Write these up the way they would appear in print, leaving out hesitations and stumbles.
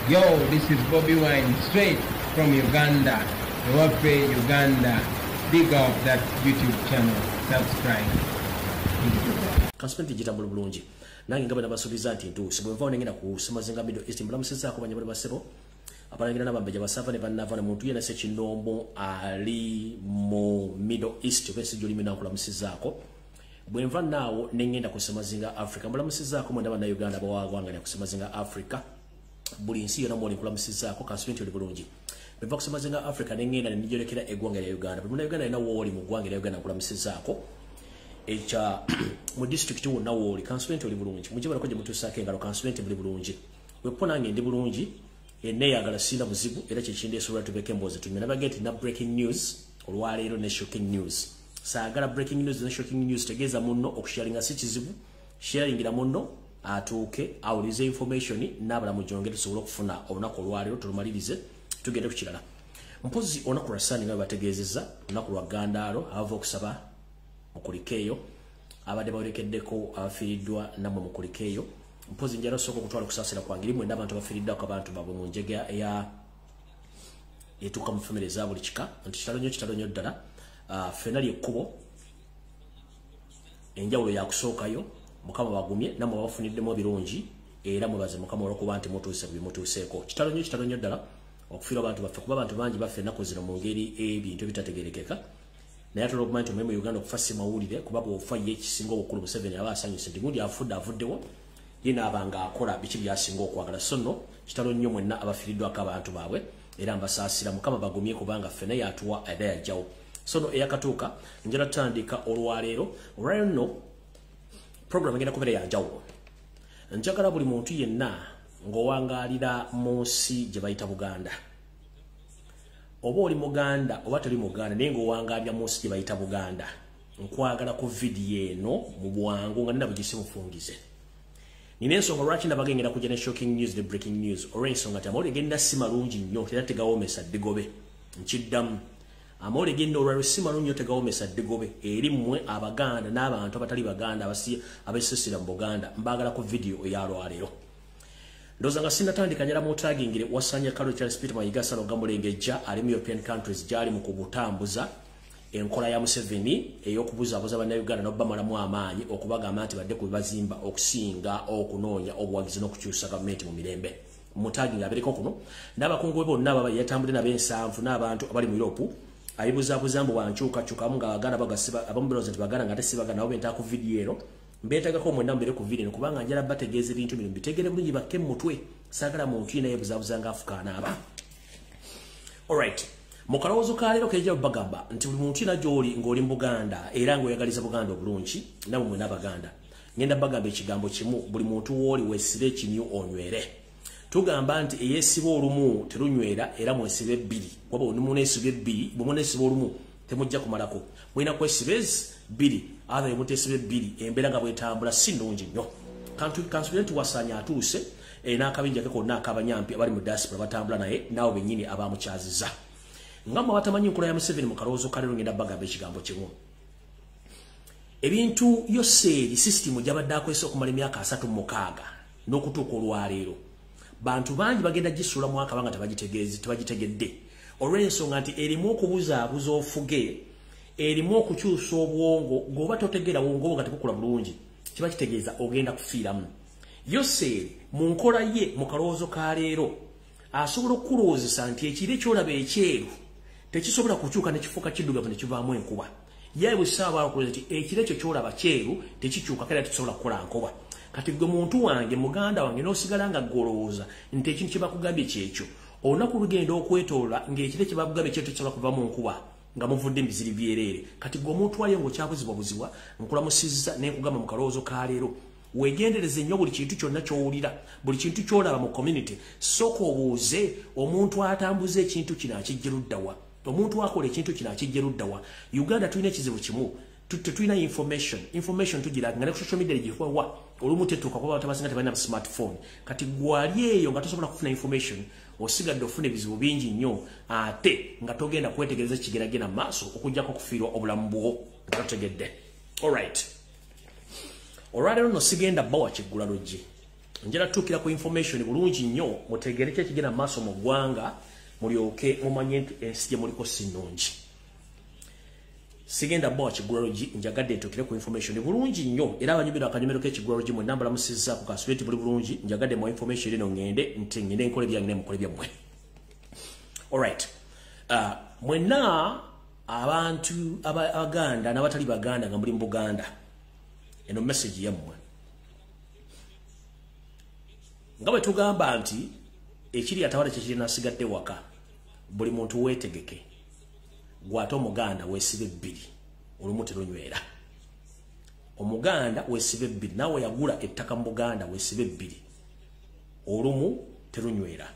Yo, this is Bobby Wine, straight from Uganda. Wape Uganda. Big up that YouTube channel. Subscribe. Kasipenti jitambulu bulungi. Nange ngaba nabasubiza nti ntuuse bwe nva onengenda ku Semazinga Middle East mbulamusiza ko banyabale basebo. Abalangira nabambeja basava ne banava ne muntu yena se kinombo ali mu Middle East bese joli mina kulamusizaako. Bwe nva naawo nengenda ku Semazinga Africa mbulamusizaako mu ndaba na Uganda bawagwanga ku Semazinga Africa. Buli nsi yona mwoli nkulamusizaako kasipenti oli bulungi. Bwe nva ku Semazinga Africa nengenda ne nijolekera eggwanga lya Uganda. Bwe muna Uganda ina woli mu ggwanga lya Uganda nkulamusizaako. Echa mu district wonna woli constituent oli bulungi mujibala ko je mutusake ngalo constituent buli bulungi wepona ngende bulungi eneyagala sina buzibu era kikinde sura tubeke mboze tumina bageti na breaking news olwaleero ne shocking news saagala breaking news ne shocking news tegeza munno okusharinga si kizibu sharing ira munno atuuke awulize information nabala mujonge tusobola okufuna olunako olwaleero tulumalirize tugende ku kirala mpozi onako rasani nga bategezeza onako lwa Gandalo avo okusaba mukulikeyo abade bawerekeddeko abafiiriddwa namwe mukulikeyo mpozi njalo soko kutwala kusasira kwange limwe ndabantu bafiiriddwa ko abantu babwe mu njega ya etuka mu family za buli kika nti kitalo nnyo ddala fenali ekkubo enjawulo yakusookayo mukama bagumye namwe babafuniddemu birungi era mubaze mukama olwokuba nti mutuuse bimutuuseeko kitalo nnyo ddala okufiira abantu baffe kuba abantu bangi baffe ennaku zino mu ngeri ebintu ebitategerekeka naye atolo okumanyi nti mu Uganda okufassa mawulire kuba bw'ofa ye ekisinga obukulu Museveni aba asanyuse nti gundi avuddewo ye n'abanga akola biki byasinga okwagala so nno kitalo nnyo mwenna abafiiriddwako abantu baabwe era mbasaasira mukama bagumye kubanga ffene yatuwa era yajjawo so nno eyakatuuka njala tutandika olwaleero nno program egenda kubeera yanjawulo njagala buli muntu yenna ng'owangaalira mu nsi gye bayita Buganda oba oli Muganda oba toli Muganda naye ng'owangalya mu nsi gye bayita Buganda nkwagala ku vidiyo eno mu bwangu nga nina bugisi mufungize nina ensonga lwaki nabagengera kujja ne shocking news ne breaking news olw'ensonga nti amawulire genda si malungi nnyo era tegawoomesa ddigobe nkiddamu amawulire genda olwaliro si malungi nnyo tegawoomesa ddigobe eri mmwe Abaganda n'abantu abatali Baganda abesisira mu Buganda mbaagala ku vidiyo eyalwaleero ndoza nga sinatandika njala mu taggingire wasanya Kalo Charles Peter Mayiga Sano Gamulengejja ali mu European countries jali mu kubutambuza enkola ya Museveni ey'okubuzaabuza banna Uganda n'obbamalamu amaanyi okubagamba nti badde ku bazimba okusinga okunoonya obuwagizi n'okukyusa gavumenti mu mirembe mu tagging abereko kuno n'abakungu be bonna ababa yatambudde n'ab'ensanvu n'abantu abali mu Europe ayibuzaabuza mbu wankyukakyukamu nga Abaganda bagasiba abamu birowooza nti Baganda nga tesibaga nabo bentaka ku vidiyo eno mbetagako mwenda mbere ku vidiyo kubanga njala bategeeza ebintu bino bitegere bulungi bakke mu mutwe saagala muntu yina yeebuzaabuza ng'afukaana aba alright mu kalowoozo ka leero kejja bagamba nti buli muntu yina gy'oli ng'oli mu Buganda era ng'oyagaliza Buganda obulungi namwe mwena Abaganda ngenda bagamba ekigambo kimu buli muntu w'oli weesibe ekinyu onywere tugamba nti eyeesiba olumu terunywera era mwesibe ebbiri waba muneesiba ebbiri bwe muneesiba olumu temujja kumalako mwina kwesiba bbiri atha yemutesibe bbiri embeera nga bwetambula si nnungi nnyo kansulenti wasanya atuuse n'akabinja ke konna ak'abanyampi abali mu diaspora batambula naye naawe bennyini abamukyaziza nga mmwe batamanyi nkola ya Museveni mu kalowoozo ka leero ngenda bagamba ekigambo kimu ebintu yoseeri sisitimu gy'abadde akozesa okumala emyaka 36 n'okutuuka olwaleero bantu bangi bagenda gisuula mu akabanga tebagitegedde olw'ensonga nti erimu okubuzaabuza ofuge erimu okukyusa obwongo ng'oba totegeera wongo nga tekukula bulungi kiba kitegeeza ogenda kufiiramu yoseeri mu nkola ye mu kalowoozo ka leero asobola okukulowoozesa nti ekiro ekyolaba ekyeru tekisobola kukyuka ne kifuuka kiddugavu ne kivaamu enkuba yaye bwe kisaaba bakuloza nti ekiro ekyo kyolaba kyeru tekikyuka era tekisobola kukola nkuba kati gwe muntu wange Muganda wange n'osigala nga golowooza nti ekintu kye bakugambye kyekyo olunaku lugenda okwetoola ng'ekiro kye bakugambye kyekyo tekisobola kuvaamu nkuba nga muvudde mbiziri byerere kati gwe omuntu wayo ng'okyabuzibwabuzibwa nkulamusizza n'enkugamba mu kalowoozo ka leero wegendereze nnyo buli kintu kyonna ky'owulira buli kintu ky'olaba mu community sooka obuuze omuntu atambuza ekintu kino akijja luddawa omuntu akola ekintu kino akijja luddawa Uganda tulina ekizibu kimu tetulina information tugira nga ne ku social media gifuwa olumu tetuuka kuba tabasinga tebalina smartphone kati gwali eyo nga tosobola kufuna information osigadde ofuna ebizibu bingi nnyo ate nga togenda kwetegereza kigeragena maaso okujjako okufiirwa obulamu bwo nga totegedde alright olwaleero nno sigenda bbawa kiggula luggi njala tukira ku information bulungi nnyo mutegere kye kigenda maaso mu ggwanga mulyoke mumanye nti ensi gye muliko sinungi. Sigenda bo kigurology njagadde ntukire ku information bulungi nnyo era abanyumira akanyumero k'ekigurology mu nambala musizza ku kasweti buli bulungi njagadde mu information eno ngende nti ngende nkole byange mukole byamwe. Alright. Mwena abantu abaganda n'abatali baganda nga muli mu Buganda. Eno message yammwe. Nga bwe tugamba nti ekiri atawala kye nasigadde waka buli muntu weetegeke. Gwate omuganda wesibe bbiri olumu terunywera. Omuganda wesibe bbiri nawe yagula ettaka mu Buganda wesibe bbiri olumu terunywera.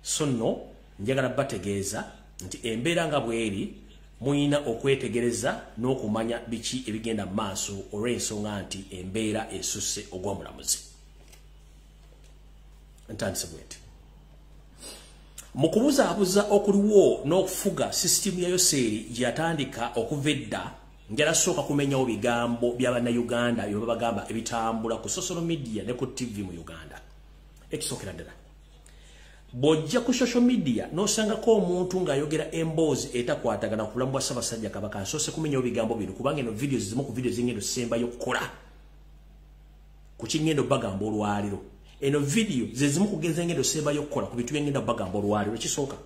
So no njagala bategeeza nti embeera nga bweri muyina okwetegereza n'okumanya biki ebigenda maaso olw'ensonga nti embeera esusse ogw'omulamuzi. Ntandise bweti. Mukubuzaabuza okuliwo n'okufuga system ya Yoseri gyatandika okuvedda njala sooka kumenyawo bigambo by'Abannayuganda bye babagamba ebitambula ku social media ne ku TV mu Uganda. Ekisookera ddala. Bojja ku social media n'osangako omuntu ng'ayogera emboozi etakwatagana ku bulamu bwa Ssaabasajja Kabaka nsoose kumenyawo bigambo bino kubanga eno videos zimu ku videos zingendo sembayo kukola ku kingendo bagamba olwaliro. Eno video zezimu kugeza ngendo sembayo kukola ku bitu byengenda bagamba olwaliro. Ekisooka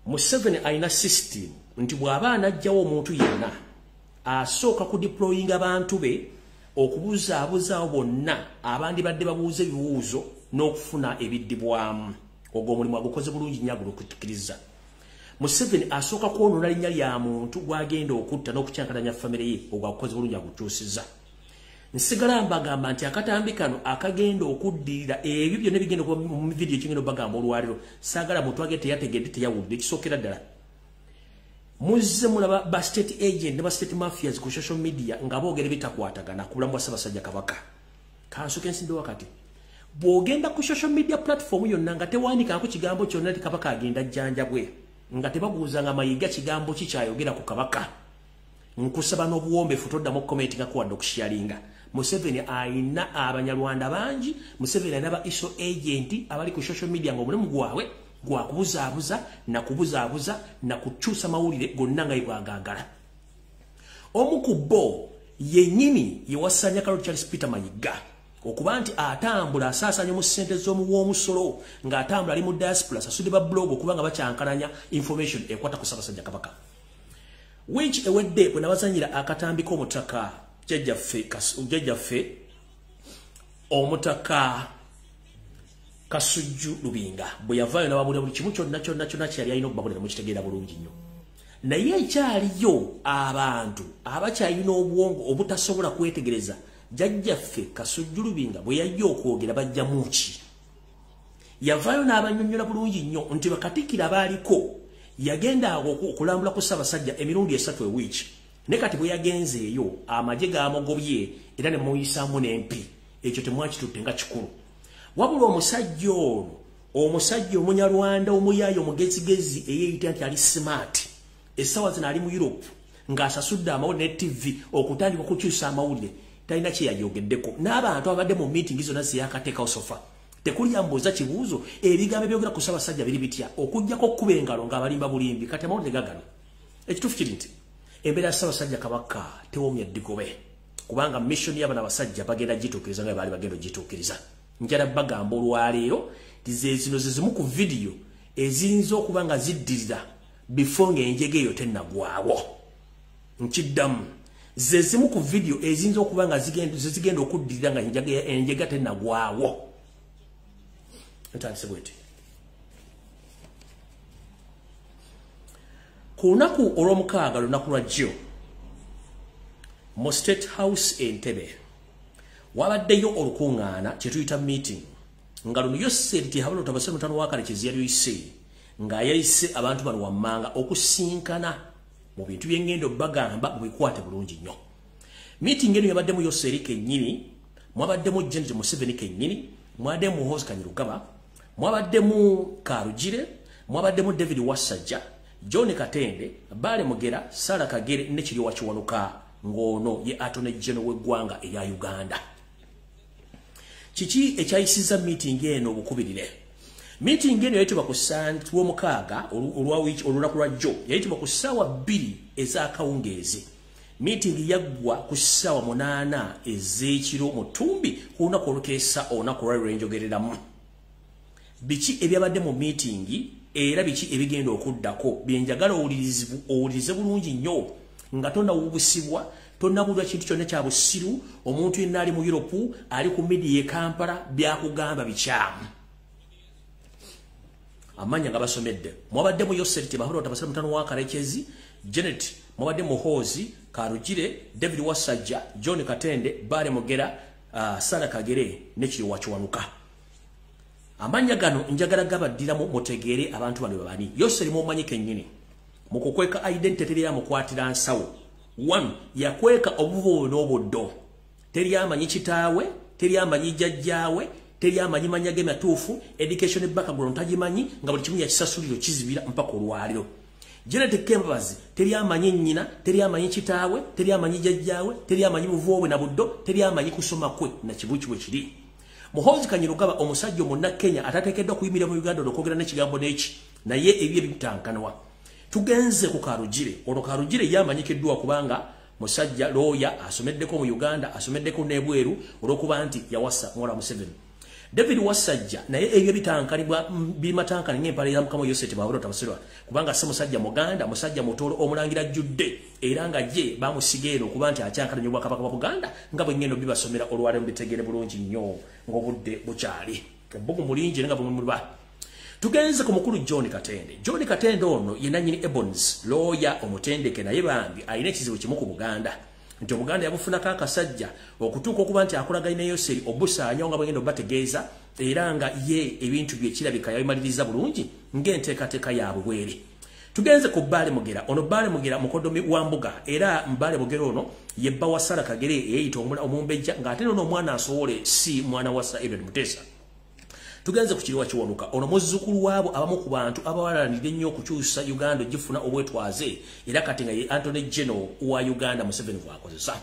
Museveni ayina system nti bw'abaana ajjawo omuntu yenna asooka ku deploying abantu be okubuzaabuzawo bonna abandi badde babuuza ebibuuzo n'okufuna ebiddibwamu. Ogwo omulimu agukoze bulungi nnyo agulukutukiriza. Museveni asooka kwonoona linnya lya muntu gw'agenda okutta n'okukyankalanya famire ye ogwo agukoze bulungi agukyusiza. Nsigala mbagamba nti akatambi kano akagenda okuddirira ebyo byonna bigenda mu video kingendo bagamba olwaliro saagala muntu agende yategedde teyawulidde. Ekisookera ddala muzze mulaba ba state agent ne ba state mafias ku social media nga boogera bitakwatagana ku bulamu bwa Ssaabasajja Kabaka. Kansooke nsinde wakati bw'ogenda ku social media platform yonna nga tewaandikako kigambo kyonna ti Kabaka agenda jjanjabwe nga tebabuuzanga mayiga kigambo ki kyayogera ku Kabaka. Nkusaba n'obuwombeefu toddamu commentinga kuwadde okusharinga. Museveni ayina Abanyarwanda bangi. Museveni ayina ba ISO agent abali ku social media ng'omulimu gwabwe gwa kubuzaabuza na kukyusa mawulire gonna nga bwagagala. Omu ku bo yennyini ye Wasanya Carol Charles Peter Mayiga okuba nti atambula asaasaanya mu ssente z'omuwoomusolo ng'atambula ali mu diaspora asasudde ba blog okuba nga bakyankalanya information ekwata ku Ssaabasajja Kabaka. Which ewedde bwe nabazanyira akatambi k'omutaka jjajjaffe omutaka Kasujju Lubinga bwe yavaayo n'ababuulira buli kimu kyonna kyali alina okubabuulira mukitegeera bulungi nnyo. Naye ekyaliyo abantu abakyalina obwongo obutasobola kwetegereza jjajjaffe Kasujju Lubinga bwe yajja okwogera bajjamu ki. Yavaayo n'abannyonnyola bulungi nnyo nti bakatikkira baaliko yagenda okulambula ku Ssaabasajja emirundi 3 ewiiki. Ne kati bwe yagenzeeyo amagye gaamugobye era ne muyisaamu n'empi. Ekyo temwakitutte nga kikulu. Wabula omusajja ono omusajja Omunyarwanda omuyaayo omugezigezi eyeeyita nti ali smart essaawa zino ali mu Europe ng'asasudde amawulire ne TV okutandika okukyusa amawulire talina kye yayogeddeko. N'abantu abadde mu meeting zonna zeyakateekawo sofa tekuli yambuuza kibuuzo ebigambo ebyogera ku Ssaabasajja biri bitya okuggyako okkuba engalo ng'abalimba bulimbi kati amawulire gagano. Ekituufu kiri nti embeera ya Ssaabasajja Kabaka tewoomya ddigobe kubanga mission y'abana abasajja bagenda gituukiriza nga baali bagenda gituukiriza. Njala bagamba olwaleero zino zimu ku video eziyinza okuba nga ziddirira before ng'enjega eyo tennagwawo. Nkiddamu ze zimu ku video eziyinza okuba nga zigenda okuddirira nga enjega tennagwawo. Ntandise bweti. Ku lunaku olw'omukaaga lunaku lwa jjo mu State House Entebbe wabaddeyo olukuŋŋaana kye tuyita meeting nga luno Yoseri Tihabalo Tabase mutano wa Karekezi yali oyise nga yayise abantu bano wammanga okusinkana mu bintu by'engendo bagamba mubikwate bulungi nnyo. Meeting eno yabaddemu Yoseri kennyini, mwabaddemu Janet Museveni kennyini, mwabaddemu Muhoozi Kanyarugaba, mwabaddemu Karugire, mwabaddemu David Wasajja, John Katende, Bale Mugera, Sara Kagere ne Kiriwa Kiwanuka ng'ono ye Attorney General w'eggwanga erya Uganda. Kiki ekyayisiza meeting eno obukubirire. Meeting eno yayitibwa ku Sunday Mukaaga olunaku lwa jjo yayitibwa ku ssaawa 2 ez'akawungeezi. Meeting yaggwa ku ssaawa 8 ez'ekiro mu Ttumbi ku lunaku olukeesa olunaku lwali lwenjogereramu. Biki ebyabadde mu meeting era biki ebigenda okuddako byenjagala owulirize bulungi nnyo nga tonnawubusibwa tonnabulwa kintu kyonna kya busiru omuntu yenna ali mu Europe ali ku media e Kampala byakugamba bikyamu. Amanya nga basomedde mwabadde mu Yoseriti Bahoro tabasira mutano wa Karekezi Janet mwabadde mu Hozi Karugire David Wasajja John Katende Bare Mogera Sara Kagere nekiri wakiwanuka. Amanya gano njagala gabaddiramu mutegeere abantu bano babani. Yoseri mumanyike nnyini mukukweka identity ya mukwatira nsawo. 1 yakweka obuvo n'obuddo. Teri amanyi kitaawe, teri amanyi jjajjaawe, teri amanyi manyage matuufu, education background tagimanyi nga buli kimu yakisasuliro kizibira mpaka olwaliro. Genetic Kembabazi teri amanyi nnyina, teri amanyi kitaawe, teri amanyi jjajjaawe, teri amanyi buvowe na buddo, teri amanyi kusoma kwe na kibuki bwe kiri. Muhoozi Kanyirugaba omusajja omuna Kenya atateekeddwa kuyimira mu Uganda okwogera n'ekigambo n'eki naye ebyo ebitankanwa. Tugenze ku Karugire. Ono Karugire yamanyikiddwa kubanga musajja lawyer asomeddeko mu Uganda, asomeddeko n'ebweru olw'okuba nti yawasa Mwala Museveni. David Wasajja naye ebyo bitankanibwa bimatankana ng'empala ya Mukama Yoseti Bahoro tabasirwa kubanga si musajja Muganda, musajja mutolo omulangira jjudde era nga je bamusigeera okuba nti akyankalanya Obwakabaka bwa Buganda nga bwe ngendo bibasomera olwale mbitegere bulungi nnyo ng'obudde bukyali. Obbugu mulingi nga bwe muliba. Tugenze ku mukulu John Katende. John Katende ono ye nannyini Ebons lawyer omutendeke naye bambi alina ekizibu kimu ku Buganda. Nti Buganda yabufunako akasajja okutuuka okuba nti akolaganye ne Yoseri obusaanya nga bwegenda obategeeza era nga ye ebintu bye kirabika yabimaliriza bulungi ng'enteekateeka yaabwe bweri. Tugenze ku Bare Mogera. Ono Bare Mogera mukodomi wa mbuga era Bare Mogera ono ye bba wa Sara Kagere eyayita omumbejja ng'ate nono omwana asowole si mwana wa Sir Edward Mutesa. Tugenze ku kiriwa kiwanuka. Ono muzzukulu waabo abamu ku bantu abawalanidde nnyo okukyusa Uganda gifuna obwetwaze era kati nga ye Anthony General wa Uganda Museveni bw'akozesa.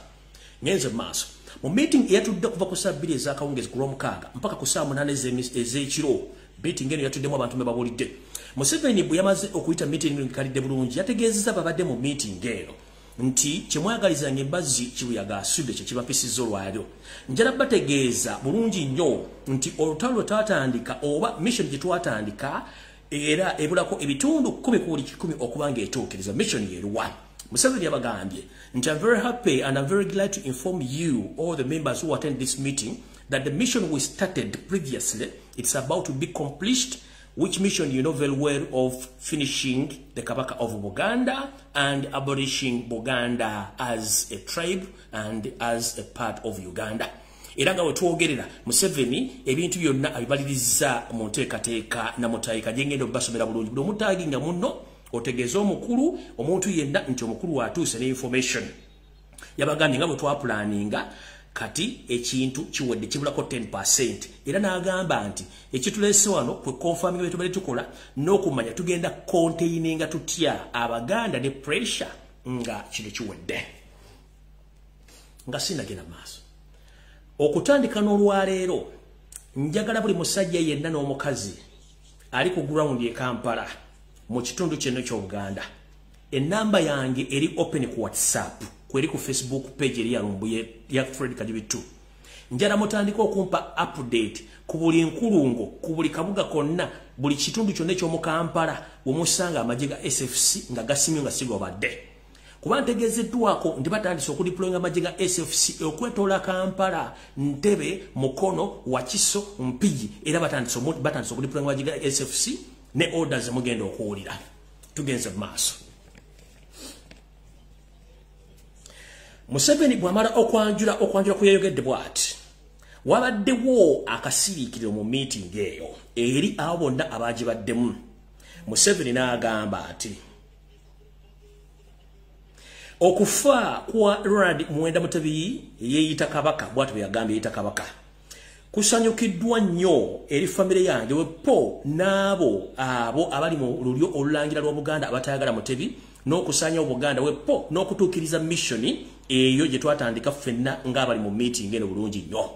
Ngenze maaso. Mu meeting eyatudde kuva ku saa 2 ez'akawungeezi ku Lwomukaaga mpaka ku saa 8 ez'ekiro. Meeting eno yatuddemu abantu be babulidde. Museveni bwe yamaze okuyita meeting nkalidde bulungi yategeezezza babadde mu meeting eno nti kyemwagalizanga embazzi kibuyaga asudde kye kibapisizza olwaliro. Njala bategeeza bulungi nnyo nti olutalo lwe twatandika oba mission gye twatandika era ebulako ebitundu 10 ku buli 10 okuba ng'etuukiriza mission yeeruwa. Museveni yabagambye nti I'm very happy and I'm very glad to inform you all the members who attend this meeting that the mission we started previously it's about to be accomplished, which mission you know very well of finishing the Kabaka of Buganda and abolishing Buganda as a tribe and as a part of Uganda. Era nga wetwogerera Museveni ebintu byonna abibaliriza mu nteekateeka na mutaayika gyengenda obasomera bulungi buli omutaagi nga munno otegeeza omukulu omuntu yenna nti omukulu atuuse ne information. Yabagambye nga bwe twapulaninga kati ekintu kiwedde kibulako 10% era n'agamba nti ekituleese wano kwe confirming bwe tubadde tukola n'okumanya tugenda containinga tutya Abaganda ne pressure nga kino kiwedde. Nga sinagenda maaso okutandika n'olwaleero njagala buli musajja yenna n'omukazi ali ku ground e Kampala mu kitundu kino ky'Obuganda enamba yange eri open ku WhatsApp kweri ku Facebook page eri yalumbuye ya Fred Kadibitu. Njala mutandika okumpa update ku buli nkulungo ku buli kabuga konna buli kitundu kyonna ky'omu Kampala omusanga amagye ga SFC nga gasimye nga sigobadde. Kuba ntegeezeddwako ndi batandise okudeployinga amagye ga SFC okwetoola Kampala, Ntebe, Mukono, Wakiso, Mpigi era batandise okudeployinga amagye ga SFC ne orders mugenda okuwulira. Tugenze maaso. Museveni bw'amala okwanjula ku yayogedde bw'ati wabaddewo akasiriikiriro mu meeting eyo eri abo bonna abaagibaddemu. Museveni n'agamba ati okufa kwa Ronald Muwenda Mutebi yeeyita Kabaka bw'ati bwe yagambye yeeyita Kabaka kusanyukiddwa nnyo eri famire yange wepo n'abo abali mu lulyo olulangira lwa Buganda abatayagala Mutebi n'okusanya Obuganda wepo n'okutuukiriza missioni eyo gye twatandika ffenna ng'abali mu meeting eno bulungi nnyo.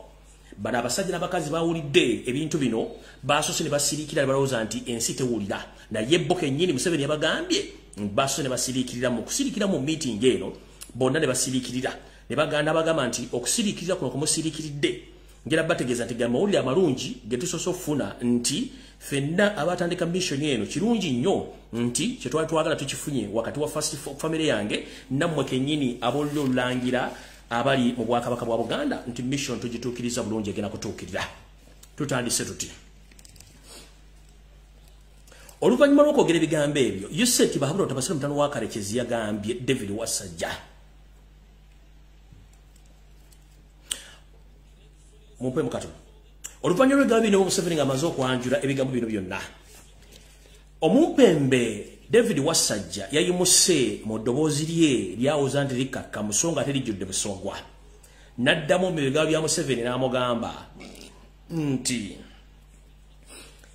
bana abasajja n'abakazi bawulidde ebintu bino baasose ne basirikira ne balowooza nti ensi tewulira naye bo kennyini Museveni yabagambye baasose ne basirikirira mu kusirikira mu meeting eno bonna ne basirikirira ne bagamba nti okusirikirira kuno kumusirikiridde ngera bategeeza nti amawulire amalungi ge tusoose okufuna nti fenna abatandika mission eno kirungi nnyo nti kye twali twagala tukifunye wakati wa First Family yange nammwe kennyini abolula olulangira abali mu bwakabaka bwa Buganda nti mission tugituukiriza bulungi egenda kutuukirira. Tutandise tuti oluvannyuma lw'okwogera ebigambo ebyo Yuseti Bahabura Otabasire mutano wa Karekezi yagambye David Wasajja mumpe mukatono oluvannyuma lw'ebigambo bino Museveni ng'amaze okwanjula ebigambo bino byonna omumpembe David Wasajja yayimuse mu ddoboozi lye lyawuza nti likakka musonga ate lijjudde busongwa n'addamu mu bigambo bya Museveni n'amugamba nti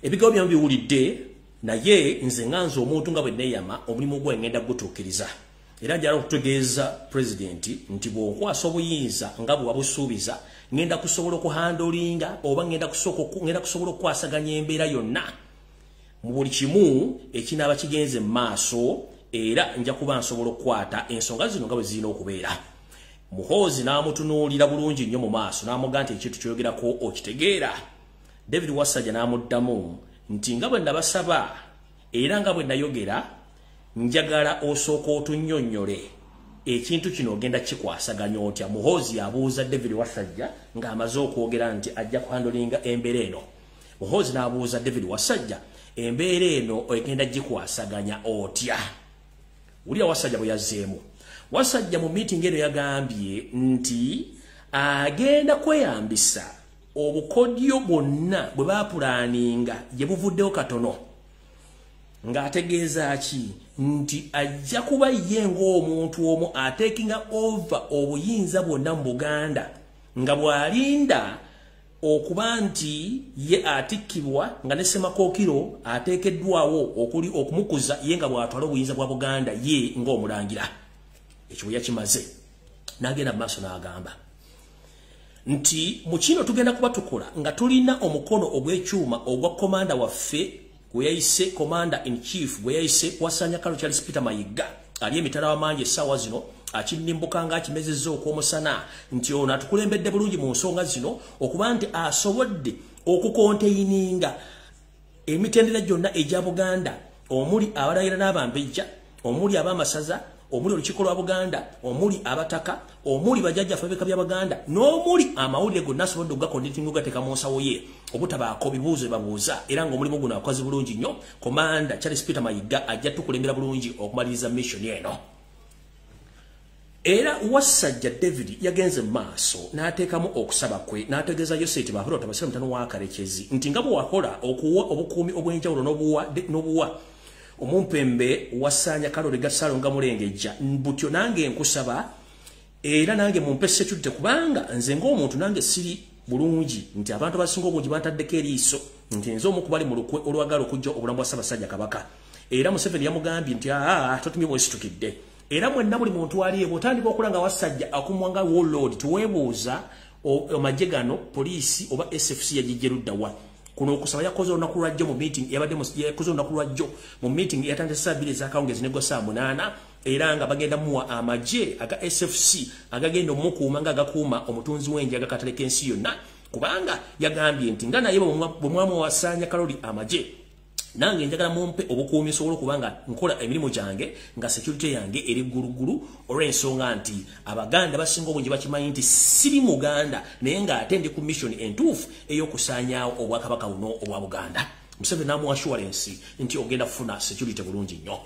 ebigambo byamu biwulidde naye nze nganze omuntu nga bwe neeyama omulimu gwe ngenda gutuukiriza era njala okutegeeza pulezidenti nti bw'okwasa obuyinza nga bwe wabusuubiza ngenda kusobola okuhandolinga oba ngenda kusobola okukwasaganya embeera yonna mu buli kimu ekinaaba kigenze mu maaso era nja kuba nsobola okukwata ensonga zino nga bwe zirina okubeera. Muhoozi n'amutunuulira bulungi nnyo mu maaso n'amugamba nti ekintu kyogerako okitegeera. David Wasajja n'amuddamu nti nga bwe nabasaba era nga bwe nayogera njagala osooka otunnyonnyole ekintu kino ogenda kikwasaganya otya. Muhoozi abuuza David Wasajja ng'amaze okwogera nti ajja kuhandolinga embeera eno. Muhoozi n'abuuza David Wasajja embeera eno egenda gikwasaganya otya. Wulira Wasajja bwe yazzeemu. Wasajja mu meeting eno yagambye nti agenda kweyambisa obukodyo bwonna bwe baapulaaninga gye buvuddeho katono ng'ategeeza ki nti ajja kuba ye ng'omuntu omu atekinga over obuyinza bwonna mu Buganda nga bw'alinda okuba nti ye atikkibwa nga ne Ssemakookiro ateekeddwawo okumukuza ye nga bw'atwala obuyinza bwa Buganda ye ng'omulangira. Ekyo bwe yakimaze n'agenda mu maaso n'agamba nti mu kino tugenda kuba tukola nga tulina omukono ogw'ekyuma ogwa komanda waffe gwe yayise Commander in Chief gwe yayise Wasanya Kalo Charles Peter Mayiga ali emitala w'amangi essaawa zino akinnimbuka ng'akimezezza okw'omusana nti ono atukulembedde bulungi mu nsonga zino okuba nti asobodde okukonteyininga emitendera gyonna egya Buganda omuli abalayira n'abambejja omuli ab'amasaza omuli olukiiko lwa Buganda omuli abataka omuli bajjajjaffe b'ebika bya Buganda n'omuli amawulire gonna asobodde okugakonditinga ogateeka mu nsawo ye obutabaako bibuuzo babuuza era ng'omulimu guno akoze bulungi nnyo. Commander Charles Peter Mayiga ajja tukulembera bulungi okumaliriza mission eno. Era Wasajja David yagenze maaso n'ateekamu okusaba kwe n'ategeeza Yoseti Bahabura Otabasire mutano wa Karekezi nti nga bwe wakola okuwa obukuumi obw'enjawulo n'obuwa omumpembe Wasanya Kalole Gasalo nga mulengejja butyo nange nkusaba era nange mumpe security kubanga nze ng'omuntu nange siri bulungi nti abantu abasinga obungi bantaddeko eriiso nti nze omu kubali mu lukwe olwagala okujja obulamu bwa Ssaabasajja Kabaka. Era Museveni yamugambye nti totumye bwesitukidde era mwenna buli muntu aliye bw'otandika okulanga Wasajja akumwanga warlord tuweebuuza amagye gano poliisi oba SFC yagijje luddawa kuno okusaba yakoze olunaku lwajjo mu meeting yakoze olunaku lwajjo mu meeting yatandise saa 2 ez'akawungeezi ne saa 8 era nga bagenda muwa amagye aga SFC agagenda omukuuma nga agakuuma omutunzi w'enje agakataleka ensi yonna kubanga yagambye nti nga naye bwe mwamuwasanya Kaloli amagye nange njagala mumpe obukuumi sobola kubanga nkola emirimu gyange nga security yange eri gulugulu olw'ensonga nti Abaganda basinga obungi bakimanyi nti siri Muganda naye ng'ate ndi ku mission entuufu ey'okusaanyaawo obwakabaka buno obwa Buganda. Museveni n'amuwa assurance nti ogenda kufuna security bulungi nnyo.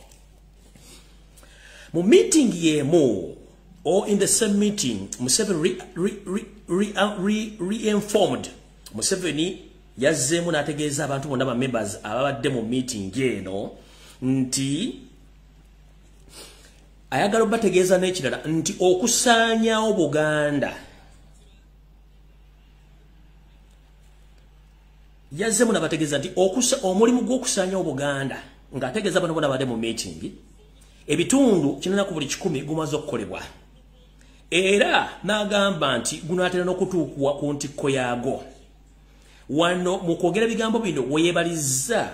Mu meeting yemu or in the same meeting Museveni re-informed Museveni yazzeemu n'ategeeza abantu bonna ba members ababadde mu meeting eno nti ayagala obategeeza n'ekirala nti okusaanyaawo Buganda yazzeemu n'abategeeza nti omulimu gw'okusaanyaawo Buganda ng'ategeeza abantu bonna abadde mu meeting ebitundu 4 ku buli 100 gumaze okukolebwa era n'agamba nti guno atera n'okutuukwa ku ntikko yaago. Wano mu kwogera bigambo bino weyeebalizza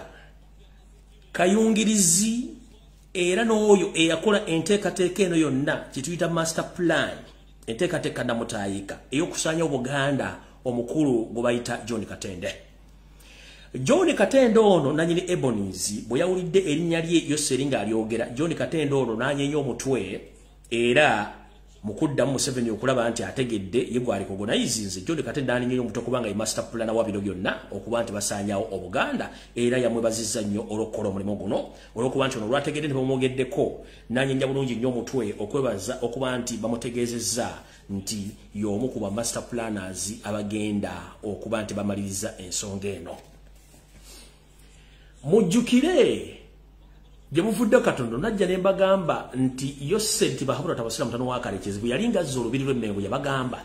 Kayungirizi era n'oyo eyakola enteekateeka eno yonna kye tuyita master plan, enteekateeka namutaayika ey'okusaanya Obuganda omukulu gwe bayita John Katende. John Katende ono nanyini Ebonies bwe yawulidde erinnya lye Yoseri ng'alyogera, John Katende ono n'anyeenya omutwe era mukuddamu Museveni okulaba nti ategedde ye gwali kogonaizinze. John Katende n'anyeenya omutwe kubanga ye master plan wa bino byonna okuba nti basaanyaawo Obuganda, era yamwebazizza nnyo olw'okukola omulimu guno, olw'okuba nti ono lwategedde ne bamwogeddeko n'anyeenya bulungi nnyo omutwe okwebaza okuba nti bamutegeezezza nti y'omu ku ba master planners abagenda okuba nti bamaliriza ensonga eno. Mujjukire gye muvudde Katondo najja ne mbagamba nti Yosenti Bahabura tabasira mutano wa Karekezi bwe yali ngazza olubiri lw'Emmengo yabagamba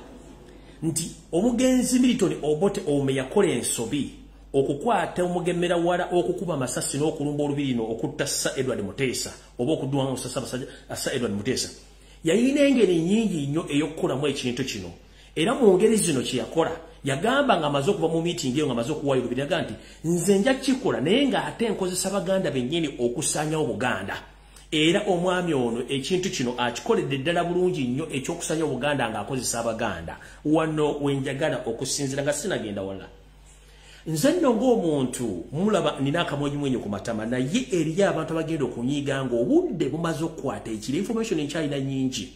nti omugenzi Milton Obote Ome yakola ensobi okukwata omugemera wala okukuba amasasi n'okulumba olubiri no okutta Sir Edward Muteesa oba okuddwamu Musasabasajja Sir Edward Muteesa. Yayina engeri nnyingi nnyo ey'okukolamu ekintu kino, era mu ngeri zino kye yakola yagamba nga amaze okuva mu meeting eyo nga amaze okuwaayo olubiri yaga nti nze nja kikola naye ng'ate nkozesa Baganda bennyini okusaanyawo Buganda. Era omwami ono ekintu kino akikoledde ddala bulungi nnyo ekyokusaanya Buganda ng'akozesa Abaganda. Wano wenjagala okusinzira nga sinagenda wala. Nze nno ng'omuntu mulaba nina akamwenyumwenyu ku matama, naye eriyo abantu abagenda okunyiiga ng'obudde bumaze okukwata ekiri information nkyalina nnyingi.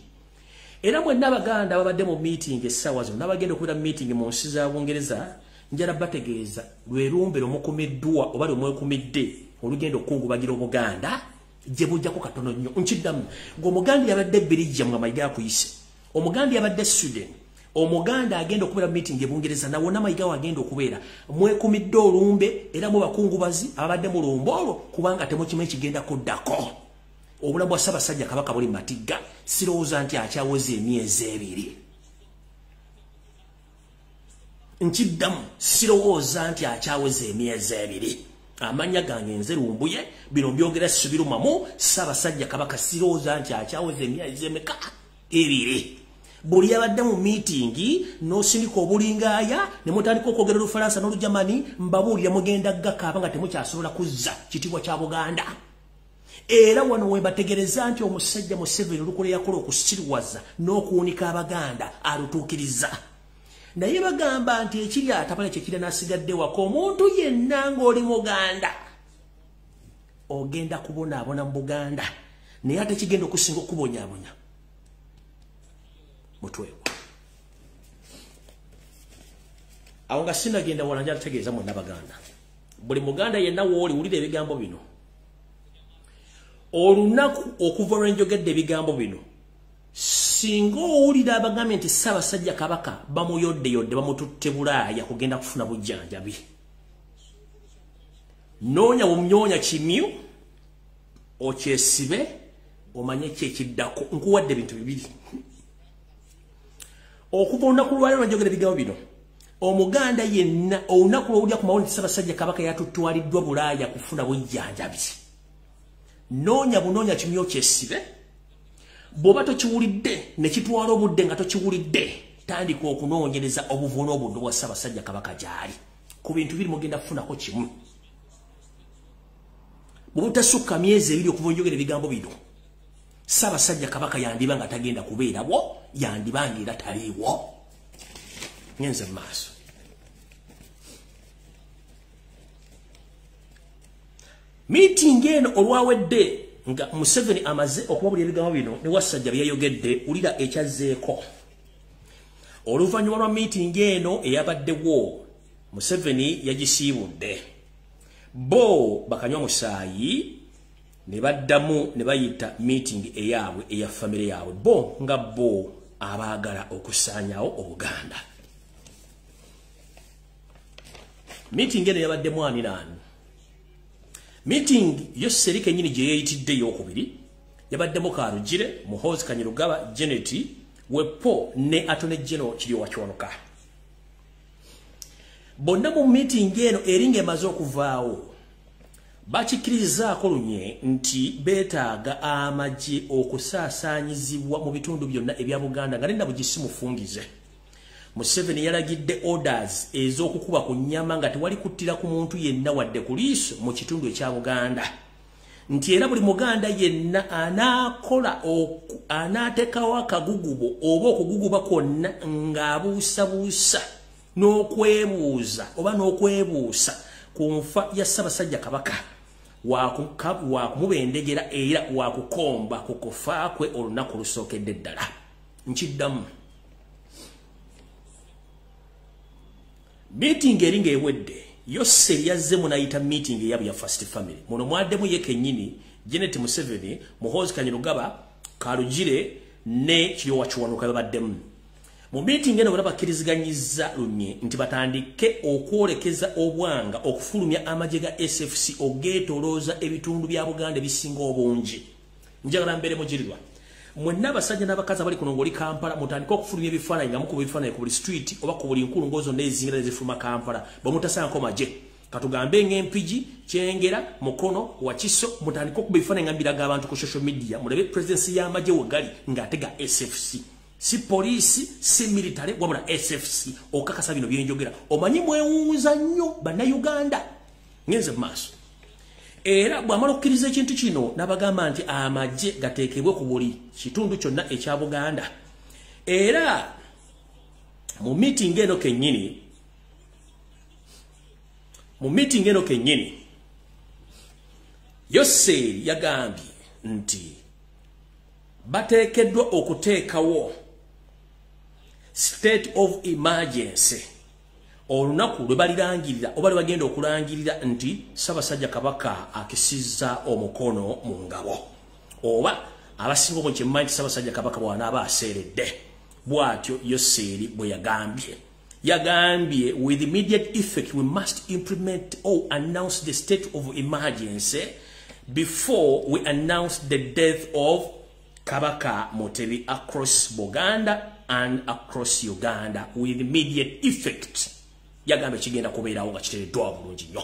Era mwenna Abaganda babadde mu meeting essaawa zino n'abagenda okubeera mu meeting mu nsi za Bungereza, njala bategeeza lwe lumbe lumukumiddwa oba lwemwekumidde olugenda okukungubagira Obuganda gye bujjako katono nnyo. Nkiddamu ng'Omuganda yabadde Belgium nga mayiga akuyise, Omuganda yabadde Sweden, Omuganda agenda okubeera mu meeting e Bungereza nawona mayiga agenda okubeera mwekumidde olumbe era mu bakungubazi abadde mu lumbe olwo kubanga temukimu ekigenda kuddako. Obulamu bwa Ssaabasajja Kabaka buli matigga, sirowooza nti akyaweza emyezi ebiri. Nkiddamu sirowooza nti akyaweza emyezi ebiri. Amanya gange nze lumbuye bino mbyogera sibirumamu. Ssaabasajja Kabaka sirowooza nti akyaweza emyezi emeka ebiri. Buli yabadde mu meeting n'osindika obulingaaya ne mutandika okwogera Olufalansa n'Olujamani, mbabuulira mugenda gakaaba nga temukyasobola kuzza kitiibwa kya Buganda. Era wano we bategereza nti omusajja Museveni olukole yakola okusiriwaza n'okuwunika Abaganda alutuukiriza. Naye bagamba nti ekiri atabale kye kiri n'asigadde waka. Omuntu yenna ng'oli Muganda ogenda kubonaabona mu Buganda, naye ate kigenda okusinga okubonyaabonya mutwewa. Awo nga sinagenda wala njala tegeeza mwenna Baganda, buli Muganda yenna wooli wulira ebigambo bino. Olunaku okuva lwe njogedde ebigambo bino, singa owulira abagambye nti Ssaabasajja Kabaka bamuyoddeyodde bamututte Bulaaya kugenda kufuna bujjanjabi, noonya bumnyonya kimyu okyesibe omanye kyekiddako. Nkuwadde bintu bibiri. Okuva olunaku lwaliro lwe njogera ebigambo bino, Omuganda yenna olunaku lw'owulira ku mawulire nti Ssaabasajja Kabaka yatutwaliddwa Bulaaya kufuna bujjanjabi, noonya bunoonya kimyo kyesibe. Bw'oba tokiwulidde ne kitwala obudde nga tokiwulidde, tandika okunoonyereza obuvuno obudde bwa Ssaabasajja Kabaka gy'ali. Ku bintu biri mugenda kufunako kimu. Bwe butasukka myezi ebiri okuva njogera ebigambo bino, Ssaabasajja Kabaka yandiba nga tagenda kubeerabwo, yandiba ng'era taliiwo. Ngenze mu maaso. Meeting eno olwawedde nga Museveni amaze okubabulira ebigambo bino ne Wassajja bye yayogedde, ulira ekyazzeeko. Oluvannyuma lwa meeting eno eyabaddewo, Museveni yagisiibudde. Bo bakanywa musaayi ne baddamu ne bayita meeting eyaabwe eya famire yaabwe, bo nga bo abaagala okusaanyaawo Obuganda. Meeting eno yabaddemu ani n'ani. Meeting Yoseri kennyini gye yeeyitidde ey'okubiri yabaddemu Karugire, Muhoozi Kanyirugaba, Janet Wepo ne Attorney General Kiryowa Kyonoka. Bonna mu meeting eno eringa emaze okuvaawo, bakikirizaako lunye nti beetaaga amagye okusaasaanyizibwa mu bitundu byonna ebya Buganda nga nenda bugisi mufungize. Museveni yalagidde orders ez'okukuba ku nnyama nga tewali kuttira ku muntu yenna wadde ku liiso mu kitundu ekya Buganda. Nti era buli Muganda yenna anaatekawo akagugubo oba okuguguba kwonna ng'abuusabuusa n'okwebuuza oba n'okwebuusa ku nfa ya Ssaabasajja Kabaka wakumubendegera era wakukomba ku kufa kwe olunaku lusookedde ddala. Nkiddamu meeting eringa ewedde Yoseri yazze munayita meeting eyabu ya First Family. Muno mwaddemu ye kennyini Janet Museveni, Muhoozi Kanyarugaba, Kalugire ne Kiryowa Kiwanuka babaddemu. Mu meeting eno bakkiriziganyizza lunye nti batandike okwolekeza obwanga okufulumya amagye ga SFC ogeetolooza ebitundu bya Buganda ebisinga obungi. Njagala mbere mujirirwa. Mwenna abasajja n'abakazi abali kuno ng'oli Kampala mutandika okufulumya ebifaananyi nga mukuba ebifaananyi ku buli street oba ku buli nkulungozo n'ezingira ezifuluma Kampala bamutasanko magye. Katugambe ng'Empigi, Kyengera, Mukono, Wakiso mutandika okuba ebifaananyi nga mbiraga abantu ku social media mulabe presence y'amagye wegali ng'atega SFC. Si police, si military, wabula SFC. Okakasa bino byenjogera. Omanyi mwewuuza nnyo bannayuganda. Ngenze maaso. Era bw'amala okukkiriza ekintu kino n'abagamba nti amagye gateekebwe ku buli kitundu kyonna ekya Buganda. Era mu meeting eno kennyini Yoseri yagambye nti bateekeddwa okuteekawo state of emergency olunaku lwe balirangirira oba lwe bagenda okulangirira nti Ssaabasajja Kabaka akisizza omukono mu ngabo oba abasinga mu kyemmanyi nti Ssaabasajja Kabaka bw'anaaba aseeredde. Bw'atyo Yoseri bwe yagambye with immediate effect we must implement or announce the state of emergency before we announce the death of Kabaka Mutebi across Buganda and across Uganda with immediate effect. Yagambe kigenda kubeerawo nga kiteereddwa bulungi nnyo.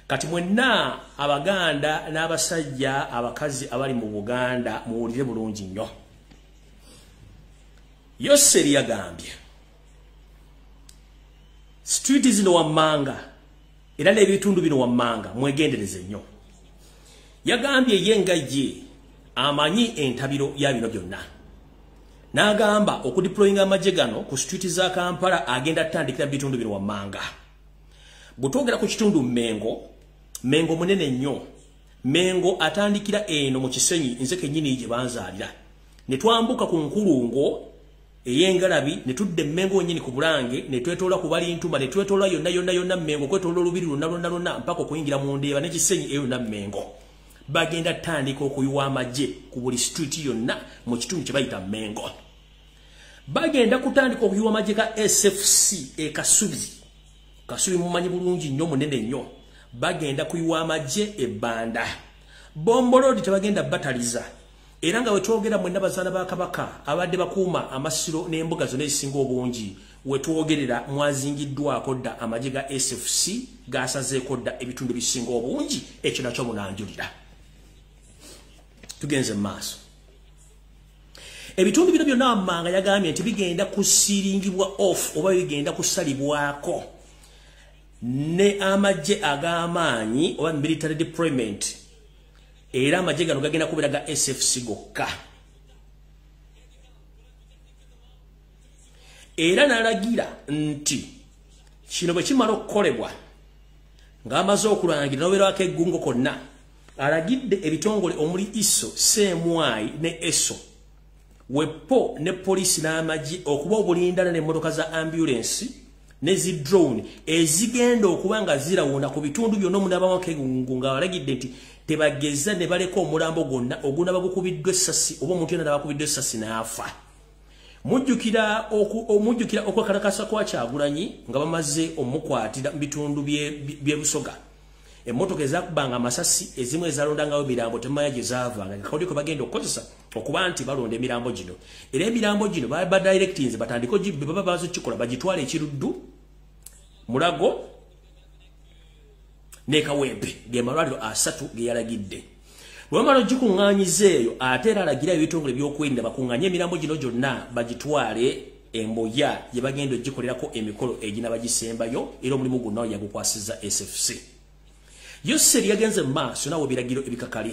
Kati mwenna Abaganda n'abasajja abakazi abali mu Buganda muwulire bulungi nnyo. Yoseri yagambye street zino wammanga era n'ebitundu bino wammanga mwegendereze nnyo. Yagambye yenga ye amanyi entabiro ya bino byonna. N'agamba okudeployinga amagye gano ku street za Kampala agenda atandikira bitundu bino wammanga. Butogera ku kitundu Mengo munene nnyo. Mengo atandikira eno mu Kisenyi nze kennyini gye banzaalira. Ne twambuka ku nkulungo ey'Engalabi ne tudde Mengo nnyini ku Bulange ne twetoola ku Balintuma ne twetoola yonna Mengo kwetoola olubiri lonna mpaka okuyingira mu Ndeeba ne Kisenyi eyo yonna Mengo. Bagenda tandika okuyiwa amagye ku buli street yonna mu kitundu kye bayita Mengo. Bagenda kutandika okuyiwa amagye ga SFC Kasubi mumanyi bulungi nnyo munene nnyo. Bagenda kuyiwa amagye ebbanda. Bombolodi tebagenda bataliza. Era nga wetwogera mwenna bazaana ba Kabaka abadde bakuuma amasiro n'embuga zonna ezisinga obungi wetwogerera mwazingiddwako dda amagye ga SFC gasazeeko dda ebitundu ebisinga obungi ekyo nakyo munanjulira. Tugenze mu maaso. Ebitundu bino byonna wammanga yagambye nti bigenda kusiringibwa off oba bigenda kusalibwako ne amagye ag'amaanyi oba military deployment. Era amagye gano gagenda kubeera ga SFC gokka. Era n'alagira nti kino bwe kimala okukolebwa ng'amaze okulangirira n'obeerako eggungo konna alagidde ebitongole omuli ISO, CMI ne ESO, wepo ne poliisi n'amagye okuba obulindana n'emmotoka za ambulance ne zi drone ezigenda okuba nga zirawunda ku bitundu byonna omunabamako eggungo ng'alagidde nti tebageza ne baleka omulambo gwonna ogunaba gukubiddwa essasi oba omuntu yenna nabakubiddwa essasi n'afa. Mujjukira okwekalakasa kwa Kyagulanyi nga bamaze omukwatira mu bitundu by'e Busoga. Emmotoka ezakubanga amasasi ezimu ezalondangawo emirambo temanya gye zaavanga kawulire kwe bagenda okukozesa okuba nti balonda emirambo gino. Era emirambo gino baba directings batandika baba bazo kikola bagitwala ekiruddu Mulago ne Kawempe ge malwaliro asatu ge yalagidde bwamalo gikuŋŋaanyizeeyo ate era alagirayo ebitongole by'okwerinda bakuŋŋaanye emirambo gino gyonna bagitwale emboya gye bagenda ogikolerako emikolo egina bagisembayo era omulimu guno yagukwasizza SFC Yoseri yagenze mu maaso nawo biragiro ebikakali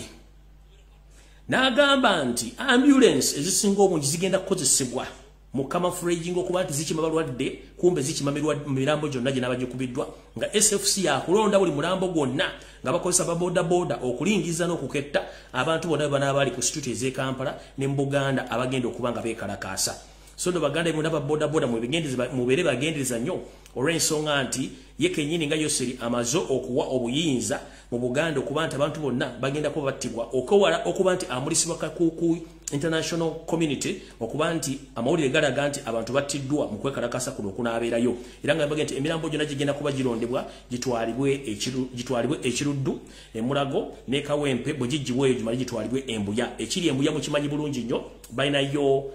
n'agamba nti ambulance ezisinga obungi zigenda kukozesebwa mu camouflaging okuba nti zikima balwadde kumbe zikima mirambo gyonna gye nabagikubiddwa nga SFC yakulonda buli mulambo gwonna nga bakozesa babodaboda okulingiza n'okuketta abantu bonna banaabali ku situti ez'e Kampala ne mu Buganda abagenda okuba nga beekalakaasa so no baganda mu babodaboda mubeere bagendereza nnyo olw'ensonga nti ye kennyini nga Yoseri amaze okuwa obuyinza mu Buganda okuba nti abantu bonna bagenda kuba battibwa okowala okuba nti amulisibwa ku international community okuba nti amawulire galaga nti abantu battiddwa mu kwekalakasa kuno okunaabeerayo era nga bagenda nti emirambo gyonna gigenda kuba girondebwa gitwalibwe ekiruddu Emulago ne Kawempe bwe gigibweyo gimale gitwalibwe Embuya ekiri Embuya mu kimanyi bulungi nnyo balinayo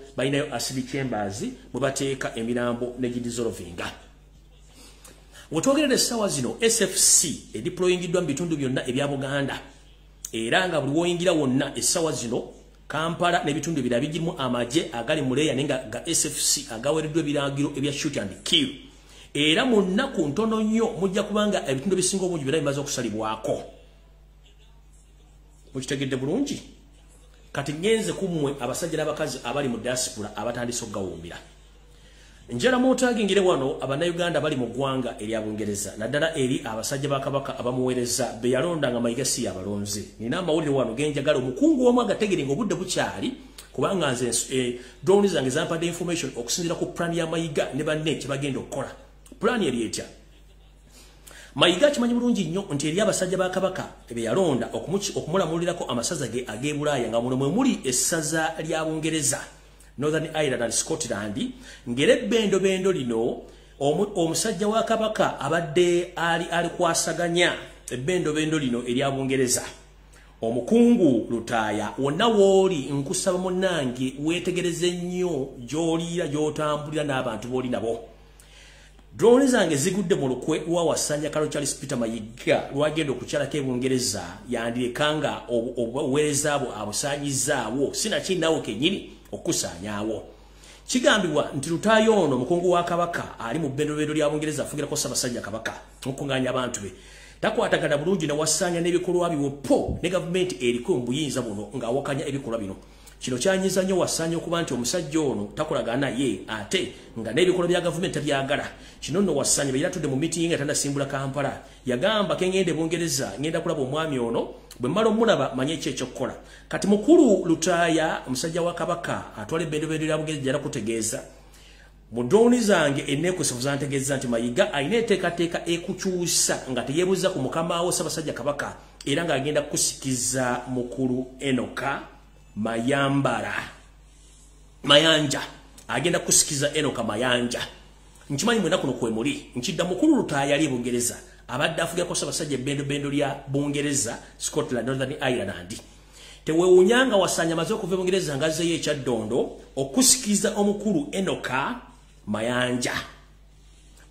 acid chambers bwe bateeka emirambo ne gidissolvinga Wotwogerera essaawa zino SFC edeployingiddwa mu bitundu byonna ebya Buganda era nga buli woyingira wonna essaawa zino Kampala n'ebitundu ebirala bigimu amagye agali mu leeya nenga ga SFC agawereddwa ebiragiro ebya shoot and kill era mu nnaku ntono nnyo mujja kubanga ebitundu ebisinga obungi byonna bimaze okusalibwako mukitegedde bulungi kati ngenze kummwe abasajja n'abakazi abali mu diaspora abatandise okugawumbira njala mutagingire wano abannayuganda bali mu ggwanga erya Bungereza naddala eri abasajja ba Kabaka abamuweereza be yalonda nga Mayiga si abalonze nina amawulire wano genjagala omukungu omu agategere ng'obudde bukyali kubanga nze drone zange zampadde information okusinziira ku plan ya Mayiga ne banne kye bagenda okukola plan eri etya Mayiga kimanyi bulungi nnyo nti eri abasajja ba Kabaka be yalonda okumulamulirako amasaza ge ag'Ebulaaya nga muno mwe muli essaza lya Bungereza Northern Ireland and Scotland ngere bendo lino omusajja wa Kabaka abadde ali kwasaganya bendo lino eri Abungereza omukungu Lutaaya wonna wooli nkusaba munnange weetegereze nnyo gy'oliira gy'otambulira n'abantu booli nabo drone zange zigudde mu lukwe lwa Wasanya Kalo Charles Peter Mayiga lwagenda okukyalako e Bungereza yandirekanga obuweereza abo abusaanyizaawo sinakinawo kennyini okusaanyaawo kigambibwa nti Lutaaya ono mukungu wa Kabaka ali mu bendobendo lya Bungereza afugirako Ssaabasajja Kabaka okuŋŋaanya abantu be takwatagana bulungi na Wasanya n'ebikolwa biwopo ne gavumenti eriko mu buyinza buno ng'awakanya ebikolwa bino kino kyanyiza nnyo Wasanya okuba nti omusajja ono takolagana naye ate nga n'ebikolwa bya gavumenti tabyagala kino nno Wasanya bwe yatudde mu mitingi nga tannasimbula Kampala yagamba ke ngende Bungereza ngenda kulaba omwami ono bwe mmala omulaba manye ekyokkola kati mukulu Lutaaya omusajja wa Kabaka atwala ebbendobendo lya Bungereza jala kutegeeza mu drone zange enneekusifu zantegeeza nti Mayiga alina enteekateeka ekukyusa nga teyeebuuza ku mukamawo Ssaabasajja Kabaka era ng'agenda kusikiza mukulu Enoka Mayanja agenda kusikiza Enoka Mayanja nkimanyi mwena kuno kwemuli nkidda mukulu Lutaaya ali Bungereza abadde afugirako Ssaabasajja ebbendobendo lya Bungereza Scotland Northern Ireland tewewunyanga Wasanya amaze okuva Bungereza ngazeyo ekyaddondo okusikiza omukulu Enoka Mayanja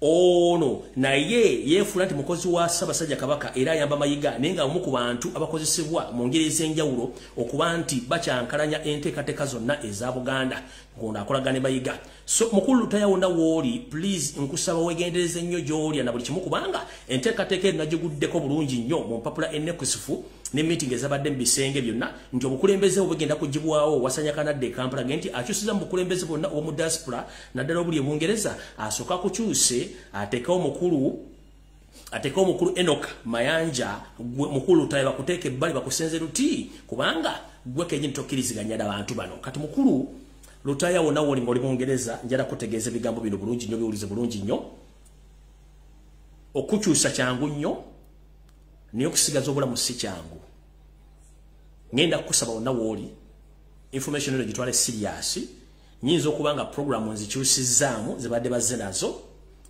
ono naye yeefula nti mukozi wa Ssaabasajja Kabaka era ayamba Mayiga naye nga omu ku bantu abakozesebwa mu ngeri ez'enjawulo okuba nti bakyankalanya enteekateeka zonna eza Buganda ng'ono akolagana ne Mayiga so mukulu Lutaaya wonna wooli please nkusaba weegendereze nnyo gy'olya na buli kimu kubanga enteekateeka eno nagiguddeko bulungi nnyo mu mpapula enneekusifu ne meeting ezabadde mu bisenge byonna nti obukulembeze bugenda kugibwawo Wasanya kanadde e Kampala nti akyusiza mu bukulembeze bwonna obw'omu diaspora naddala obuli e Bungereza asooka kukyuse ateekawo mukulu Enoka Mayanja mukulu Lutaaya bakuteeka ebbali bakusenze luti kubanga gwe kennyini tokkiriziganya n'abantu bano kati mukulu Lutaaya wonna woli ng'oli Bungereza njala kutegeeza ebigambo bino bulungi nnyo biwulize bulungi nnyo okukyusa kyangu nnyo naye okusigaza obulamu si kyangu ngenda kukusaba wonna wooli information eno gitwale serious nyinza okuba nga programu nzikyusizzaamu zibadde bazze nazo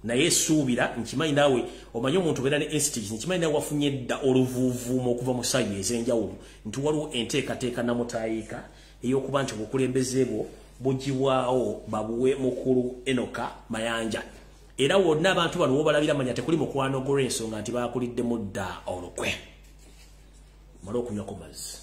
naye suubira nkimanyi naawe omanyi omuntu obeera ne institute nkimanyi naawe wafunye dda oluvuuvuumu okuva mu sayi ez'enjawulo nti waliwo enteekateeka namutayiika ey'okuba nti obukulembeze bwo bugibwawo babuwe mukulu Enoka Mayanja era wonna abantu bano wobalabira manya tekuli mukwano gw'ensonga nti bakulidde mudda olukwe mala okunywa ku mazzi.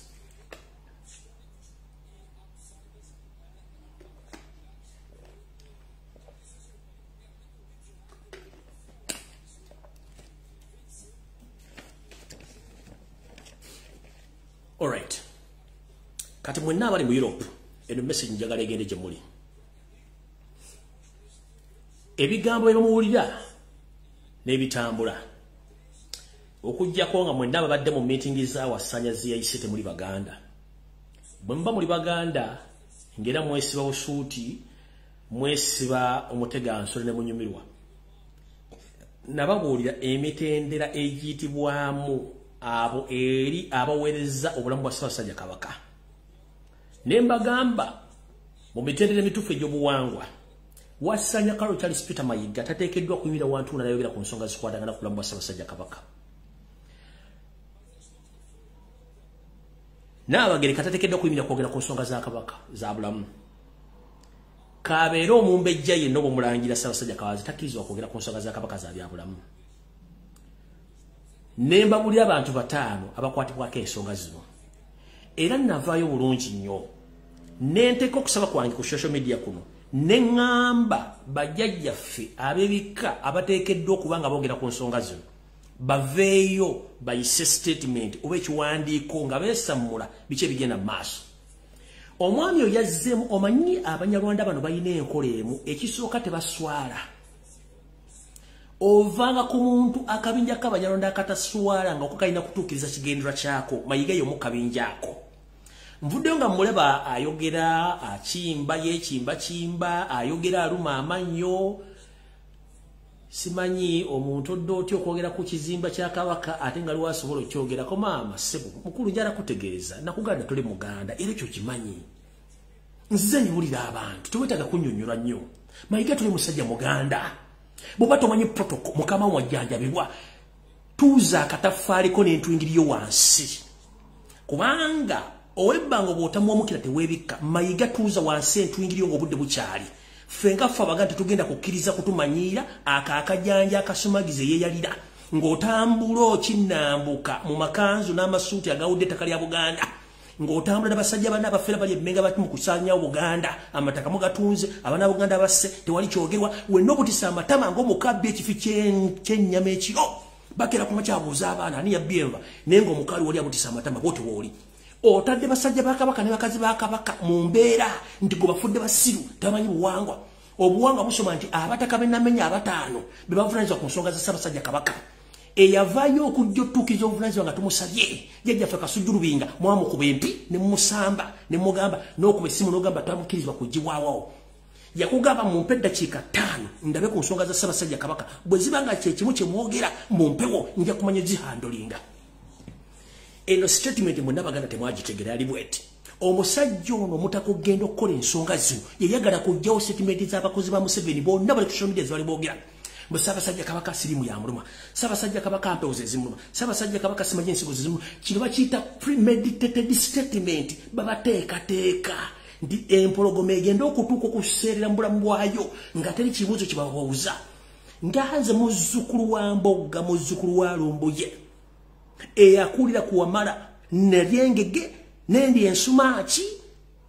Alright. Kati mwenna abali mu Europe, eno message njagala egende gye muli. Ebigambo ebimuwulira n'ebitambula. Okujjako nga mwenna babadde mu meeting z'awasanyazi yayise temuli Baganda. Bwe muba muli Baganda, ngera mwesiba osuuti, mwesiba omutegansole ne munyumirwa. Nababuulira emitendera egiyitibwamu abo eri abaweereza obulamu bwa Ssaabasajja Kabaka. Ne mbagamba mu mitendera emituufu egy'obuwangwa Wasanya Karo Charles Peter Mayiga tateekeddwa kuyimira wantu n'ayogera ku nsonga zikwatagana ku bulamu bwa Ssaabasajja Kabaka. N'Abagereka tateekeddwa kuyimira kwogera ku nsonga za Kabaka za bulamu. Kabeera omumbejja yenna obumulangira Ssaabasajja Kabaka takkirizibwa kwogera ku nsonga za Kabaka za bya bulamu. Nemba buli abantu bataano abakwatibwako ensonga zino. Era navaayo bulungi nnyo. Nenteka okusaba kwange ku social media kuno. Nengamba bajjajjaffe abebika abateekeddwa okuba nga boogera ku nsonga zino. Baveeyo bayise statement oba ekiwandiiko nga beesammula biki ebigenda mu maaso. Omwami oyo yazzeemu omanyi Abanyarwanda bano balina enkola emu ekisooka tebaswala. Ovanga ku muntu akabinja k'Abanyarwanda akataswala nga okukalina kutuukiriza kigendera kyako Mayiga y'omu kabinja ako. Nvuddeyo nga muleba ayogera akimba yeekimba ayogera aluma amannyo. Simanyi omuntu odde otya okwogera ku kizimba kya Kabaka ate nga lwasobola okyogerako maama ssebo mukulu njala kutegeeza nakuganda tuli Muganda era ekyo kimanyi. Nzize nyiwulira abantu tewetaaga kunnyonnyola nnyo. Mayiga tuli musajja Muganda. Bw'oba tomanyi protocol mukama wajjanjabibwa tuuza akatafaaliko n'entwingiriyo wansi. Kubanga owebbanga bw'otamwomukira teweebikka Mayiga tuuza wansi entwingiriyo ng'obudde bukyali. Ffe nga ffe Abaganda tugenda kukkiriza kutumanyiira akajanja akasumagize yeeyalira ng'otambula okinnambuka mu makanzu n'amasuuti agawudde ettaka lya Buganda. Ng'otambula n'abasajja banna abafeera bali emmenga bati mu kusaanyawo Buganda amataka mugatunze abaana Buganda basse tewali kyogerwa wenna obutisa amatama ng'omukabbi ekifi ky'ennyama ekiro bakera ku makyabuuza abaana ani yabbye enva naye ng'omukaali wali abutisa amatama bw'oti wooli. Otadde basajja ba Kabaka ne bakazi ba Kabaka mu mbeera nti gwe bafudde basiru tamanyi buwangwa. Obuwangwa busoma nti abataka bennamenya abataano be bavunaanyizibwa ku nsonga za Ssaabasajja Kabaka. Eyavaayo okujja otuukiriza obuvunaanyizibwa nga tumusabye jjajjaffe Kasujjulubinga mwamukuba empi ne mumusamba ne mugamba n'okuba essimu n'ogamba tamukkirizibwa kugibwawo. Yakugamba mumpe eddakiika 5 ndabe ku nsonga za Ssaabasajja Kabaka bwe ziba nga kye kimu kye mwogera mumpewo nja kumanya zihandolinga. Eno statement mwenna Abaganda temwagitegeera yali bweti. Omusajja ono omutaka okugenda okukola ensonga zino yayagala kujjawo statement z'abakozi ba Museveni bonna bali ku social media zibali boogera. Mbu Ssaabasajja Kabaka sirimu ya muluma. Ssaabasajja Kabaka mpewo ze zimuluma. Ssaabasajja Kabaka simanyi ensigo ze zimuluma. Kino bakiyita premeditated statement babateekateeka nti empologoma egenda okutuuka okuseerera mu bulamu bwayo nga teri kibuuzo kye babawuza. Nganze muzzukulu wa Mbogga muzzukulu wa Lumbuye eyakulira ku Wamala Nalyengege nendi ensumaaki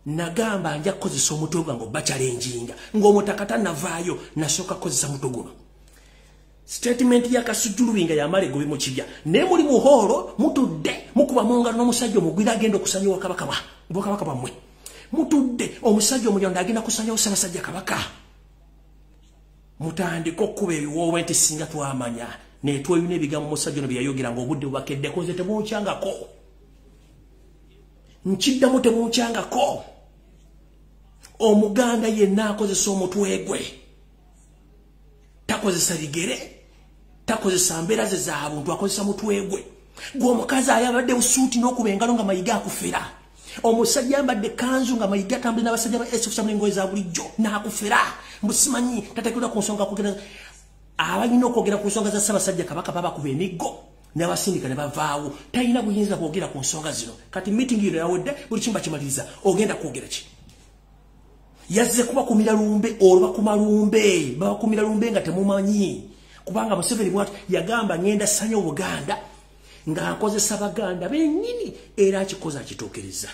nagamba nja kukozesa omutwe gwange obacyalenjinga ng'omutaka tannavaayo nasooka kukozesa mutwe guno. Statement ya Kasujjulubinga yamala egobe mu kibya naye muli muhoolo mutudde mukuba mu ngalo n'omusajja omugwira agenda okusanyawo Kabaka bwammwe. Mutudde omusajja omulyondo agenda kusanyawo Ssaabasajja Kabaka. Mutandika okuba ebiwoowe nti singa twamanya netweyuna ebigambo omusajja ono bye yayogera ng'obudde bubakeddeko nze temunkyangako. Nkiddamu temunkyangako. Omuganda yenna akozesa omutwe gwe. Takozesa bigere. Takozesa mbeera ze za buntu akozesa mutwe gwe. Gwe omukazi ayambadde busuuti n'okuba engalo nga Mayiga akufera. Omusajja ayambadde kanzu nga Mayiga atambula n'abasajja ba SFM n'engoye za bulijjo n'akufera. Mbusimanyi tateekeddwa ku nsonga kwogera abalina okwogera ku nsonga za Ssaabasajja Kabaka babakuba emiggo n'abasindika ne bavaawo. Talina buyinza bwogera ku nsonga zino. Kati meeting ino yawedde buli kimu bakimaliriza ogenda kwogera ki? yazze kuba kumira lumbe olwa kumalumbe baba kumira lumbe nga temumanyi kubanga Museveni bwatu yagamba ngenda sanya Obuganda nga akozesa Baganda bennyini era akikoza akitokereza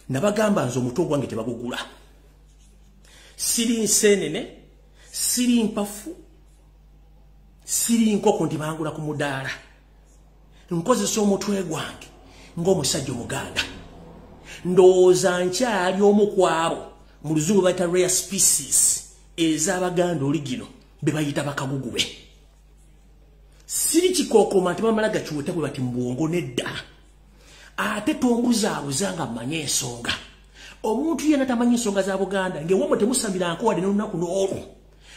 nabagamba nzo omutwe gwange tebagugula siri nsenene siri mpafu siri nkoko ndibangula ku mudaala nkozesa omutwe gwange ng'omusajja Omuganda ndowooza nkyali omu kwabo mu luzungu bayita rare species ez'Abaganda oligino be bayita bakagugube siri kikookoma nti bamala gakiweta bwe bati mbwongo nedda ate tombuzaabuza nga mmanye ensonga omuntu yenna tamanyi ensonga za Buganda ng'ewamwe temusamira nkowadde n'olunaku n'olwo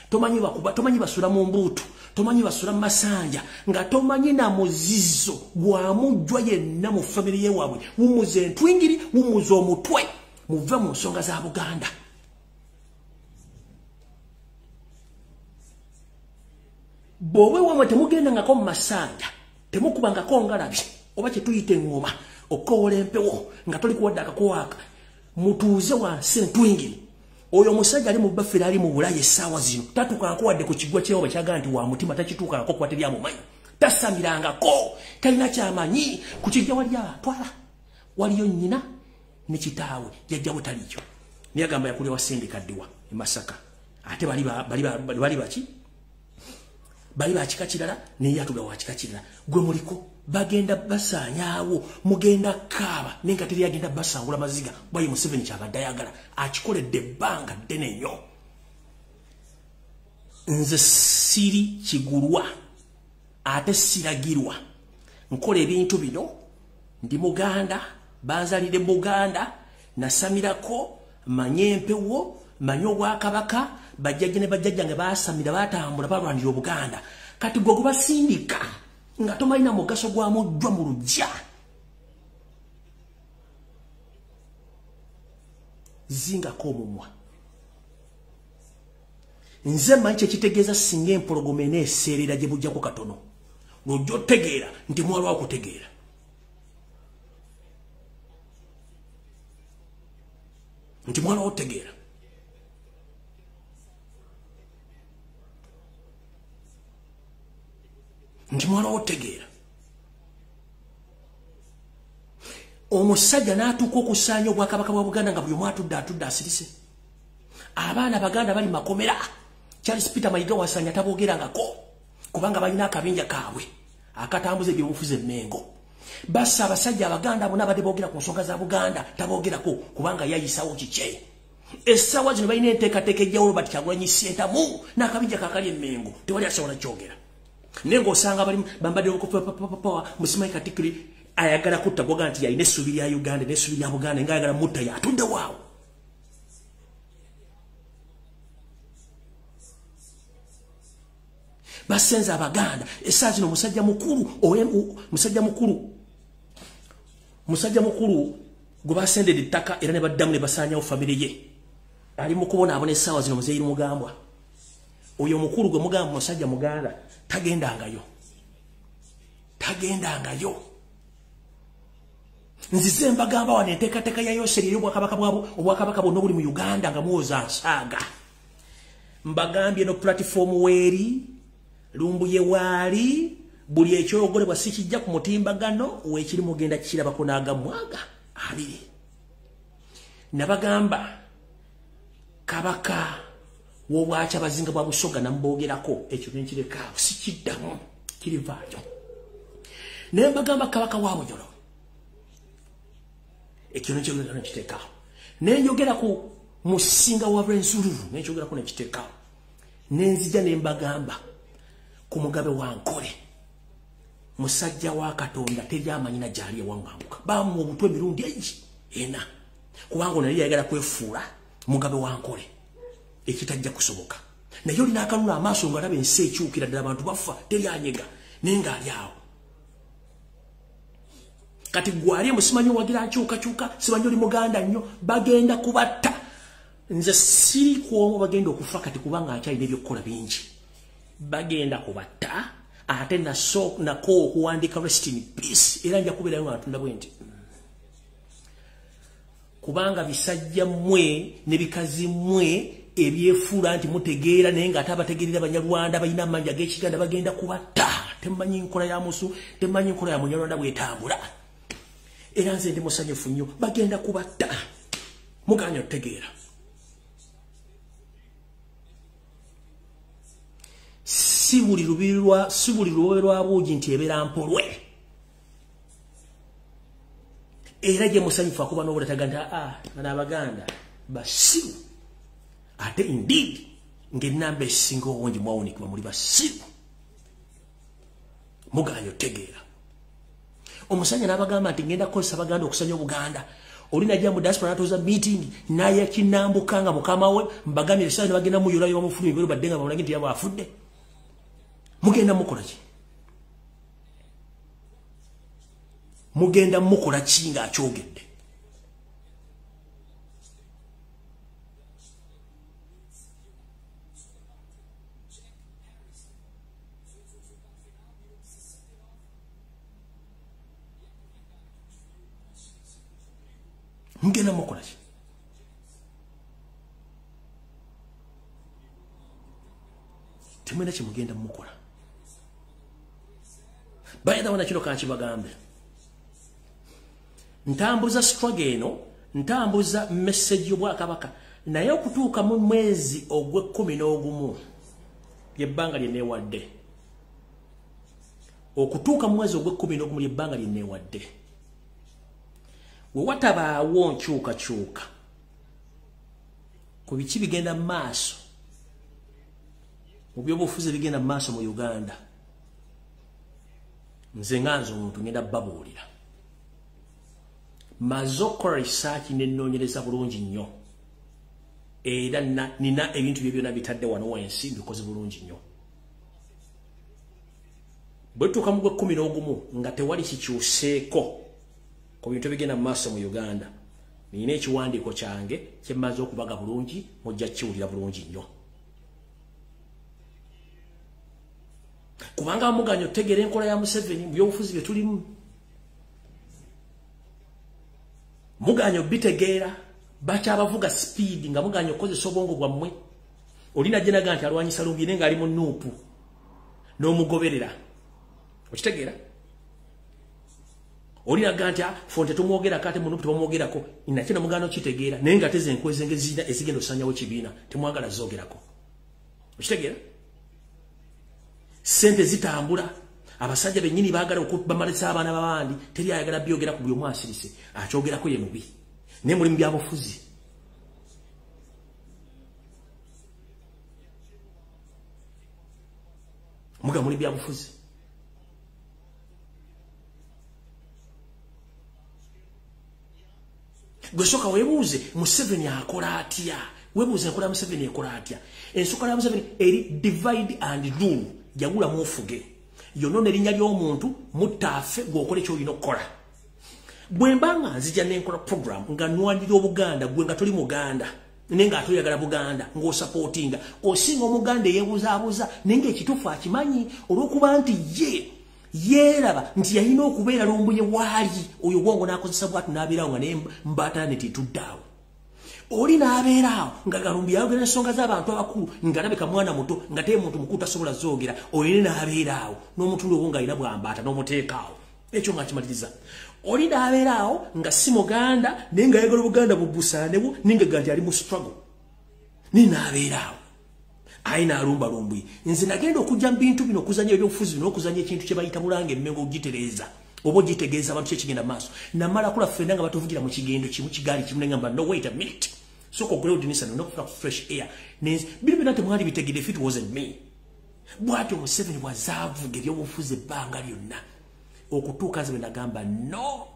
tomanyi bakuba tomanyi basula mu mbuutu tomanyi basula mu masanja nga tomanyi na muzizo gwamujjwa yenna mu famire yewaabwe wumuze entwingiri wumuze omutwe muve mu nsonga za Buganda bwowe wamwe temugendangako mu masanja temukubangako ngalabi oba kyetuyita eŋŋoma okkowola empewo nga toli kuwadde akakowaaka mutuuze wansi entwingiri oyo omusajja ali mu Bafere ali mu Bulaaya essaawa zino tatuukanko wadde ku kiggwa kyewo bakyaga nti wa mutima takituukanko kuba teryamumanyi tasamirangako talina kyamanyi ku kijja wali atwala waliyo nnyina ne kitaawe jjajjawe taliyo naye agamba yakulya wasindika ddiwa e Masaka ate bali baki bali bakika kirala naye yatuga wa kika kirala gwe muliko bagenda basaanyaawo mugenda kaaba nenga teri agenda basangula maziga bwayi Museveni kyabadde ayagala akikoledde ebbanga ddene nnyo nze siri kigulwa ate siragirwa nkola ebintu bino ndi Muganda banzalire Buganda nasamirako manye empewo manye Obwakabaka bajjajja ne bajjajjange basamira batambula balwanira Obuganda kati gwe gubasindika nga tomalina mugaso gwa mujjwa mu lujja zingako omumwa nze manyi kyekitegeeza singa empologoma eneeseerera gye bujjako katono lwojja otegeera nti mwalwawo kutegeera nti mwalwawo otegeera nti mwalwawo otegeera omusajja n'atuuka okusaanya Obwakabaka bwa Buganda nga buli omu atudde asirise abaana Baganda bali makomera Charles Peter Mayiga wasaanya taboogerangako kubanga balina akabinja kaabwe akatambuza ebyobufuzi emmengo bassa abasajja Abaganda bonna abadde boogera ku nsonga za Buganda taboogerako kubanga yayisawo kikye essaawa zino balina enteekateeka ejja Robert Kyagulanyi Ssentamu n'akabinja kaakali emmengo tewali asobola kyogera nengo osanga bali bambadde okupapapapawa Musimanyi Katikkiro ayagala kutta boga nti yalina essuubi lya Uganda n'essuubi lya Buganda nga ayagala mutta yatudde waawo basenza Abaganda essaawa zino musajja mukulu gwe basendera ettaka era ne baddamu ne basaanyawo famire ye ali mu kubonaabona essaawa zino Muzeeyi Mugambwa oyo omukulu gwe mugamba musajja Muganda tagendangayo nzize mbagamba wano enteekateeka ya Yoseri ey'Obwakabaka bwonna obuli mu Uganda nga muwoza nsaaga mbagambye no platform weeri lumbuye waali buli ekyoyogolebwa si kijja ku mutimbagano weekiri mugenda kirabako n'agamwaga abiri nabagamba Kabaka w'obwakya Bazinga bwa Busoga nambogerako ekyo nenkireka sikiddamu kirivaayo naye mbagamba Kabaka wa Bunyoro ekyo nekyogera nekiteekawo nenjogera ku Musinga wa Rwenzururu nenkyogerako nekiteekawo nenzija nembagamba ku Mugabe wa Nkole musajja wa Katonda teryamanyina gyali ewaŋŋambuka bamuwa omutwe emirundi ena kubanga naye yayagala kwefuula Mugabe wa Nkole ekitajja kusoboka naye olina akalula amaaso ng'alaba ensi ekyukira ddala abantu bafa teryanyega naye ng'ali awo kati gwali musimanyi wagira nkyukakyuka simanyi oli Muganda nnyo bagenda kubatta nze siri kwomu bagenda okufa kati kubanga akyalina ebyokukola bingi bagenda kubatta ate nako okuwandika rest in peace era nja kubeerayo nga natunda bwe nti kubanga bisajja mmwe ne bikazi mmwe ebyefuula nti mutegeera naye nga ate abategeerera Abanyarwanda balina amanyi ag'Ekiganda bagenda kubatta. Temumanyi nkola ya musu, temumanyi nkola ya Munyarwanda bw'etambula. Era nze ndi musanyufu nnyo, bagenda kubatta. Muganya otegeera. Si buli lube lwa Buugi nti ebeera Mpolwe. Era gye musanyufu akuba n'obulataga nti bano Abaganda basiru. Ate indeed ng'ennamba esinga obungi mwawunikibwa muli basiru. Muganya otegeera. Omusajja n'abagamba nti ngenda kukozesa Abaganda okusanya Obuganda. Oli najja mu diaspora n'atuuza meeting naye kinambuka nga mukama we mbagambye ebisaawe ne bagenda muyolayo bamufuluma ebiro badde nga bamulage nti yabo afudde. Mugenda mukola ki? Mugenda mukola ki ng'akyogedde? Mugenda mukola ki? Temwena kye mugenda mukola. Bayada wana kino kanki bagambe. Ntambuza struggle eno, ntambuza message y'Obwakabaka. Naye okutuuka mu mwezi ogw'E11 ly'ebbanga lye neewadde. Okutuuka mu mwezi ogw'E11 ly'ebbanga lye neewadde. We watabaawo nkyukakyuka ku biki bigenda mu maaso mu byobufuzi bigenda mu maaso mu Uganda, nze nganze omuntu ngenda babuulira. Maze okukola research n'ennoonyereza bulungi nnyo, era nina ebintu bye byonna bitadde wano wansi mbikoze bulungi nnyo. Bwe tutuuka mu gw'E11 nga tewali kikyuseeko ku bintu bigenda mu maaso mu Uganda, nina ekiwandiiko kyange kye mmaze okubaga bulungi, mujja kiwulira bulungi nnyo. Kubanga muganya otegeera enkola ya Museveni mu byobufuzi bye tulimu. Muganya obitegeera bakyabavuga speed nga muganya okozesa obwongo bwammwe. Olina gye naga nti alwanyisa Lumbi naye ng'ali mu Nuupu n'omugoberera. Okitegeera? Olina ganja fonte tumwogera kate mu Nuupu tubamwogerako. Inakina mugano kitegeera naye nga teze enkweze ngezina ezigenda osanyawo kibiina temwagala zoogerako. Okitegeera? Sente zitambula, abasajja bennyini baagala okubamalisa abaana b'abandi, teri ayagala byogera ku buli omu asirise, akyogerako ye mubi. Naye muli mu byabufuzi. Muga muli byabufuzi. Gwe soka weebuuze Museveni akola atya? Weebuuze enkola Museveni ekola atya? Ensukala ya Museveni eri divide and rule. Jagula mufuge. Yonone erinnya ly'omuntu mutaafe gw'okola ky'olina okukola. Bwe mbanga nzija n'enkola program nga nwanirira Obuganda gwe nga toli Muganda naye nga atoyagala Buganda ng'osupportinga osinga Omuganda eyeebuzaabuza naye ng'ekituufu akimanyi olw'okuba nti yeeraba nti yalina okubeera Lumbuye waali oyo gwongo n'akozesa bwatu n'abeerawo nga naye mbaatala ne tituddaawo. Oli n'abeeraawo nga Lumbuye ayogera ensonga z'abantu abakulu ng'alabika mwana muto nga teye muntu mukulu tasobola zoogera, oyo n'abeeraawo n'omuntu lwo ng'alina bw'ambaata n'omuteekaawo. Ekyo ng'akimaliriza. Oli n'abeeraawo nga si Muganda naye ng'ayagala Obuganda bubusaanewo naye nga ganti ali mu struggle. Naye n'abeeraawo. Ayi n'alumba Lumbuye. Nze nagenda okujja mu bintu bino okuzanya ebyobufuzi bino okuzanya ekintu kye bayita Bulange Mmengo ogitereeza. Oba ogitegeeza abantu kyekigenda maaso. Namala kula ffenna nga batuvugira mu kigendo kimu kigaali kimu ngamba no wait a minute. So kugula udinisa no kufuna fresh air. Bino bino temwali bitegede if it wasn't me. Bwati Museveni bwazaavuga ebyobufuzi ebbanga lyonna. Okutuuka nze nagamba no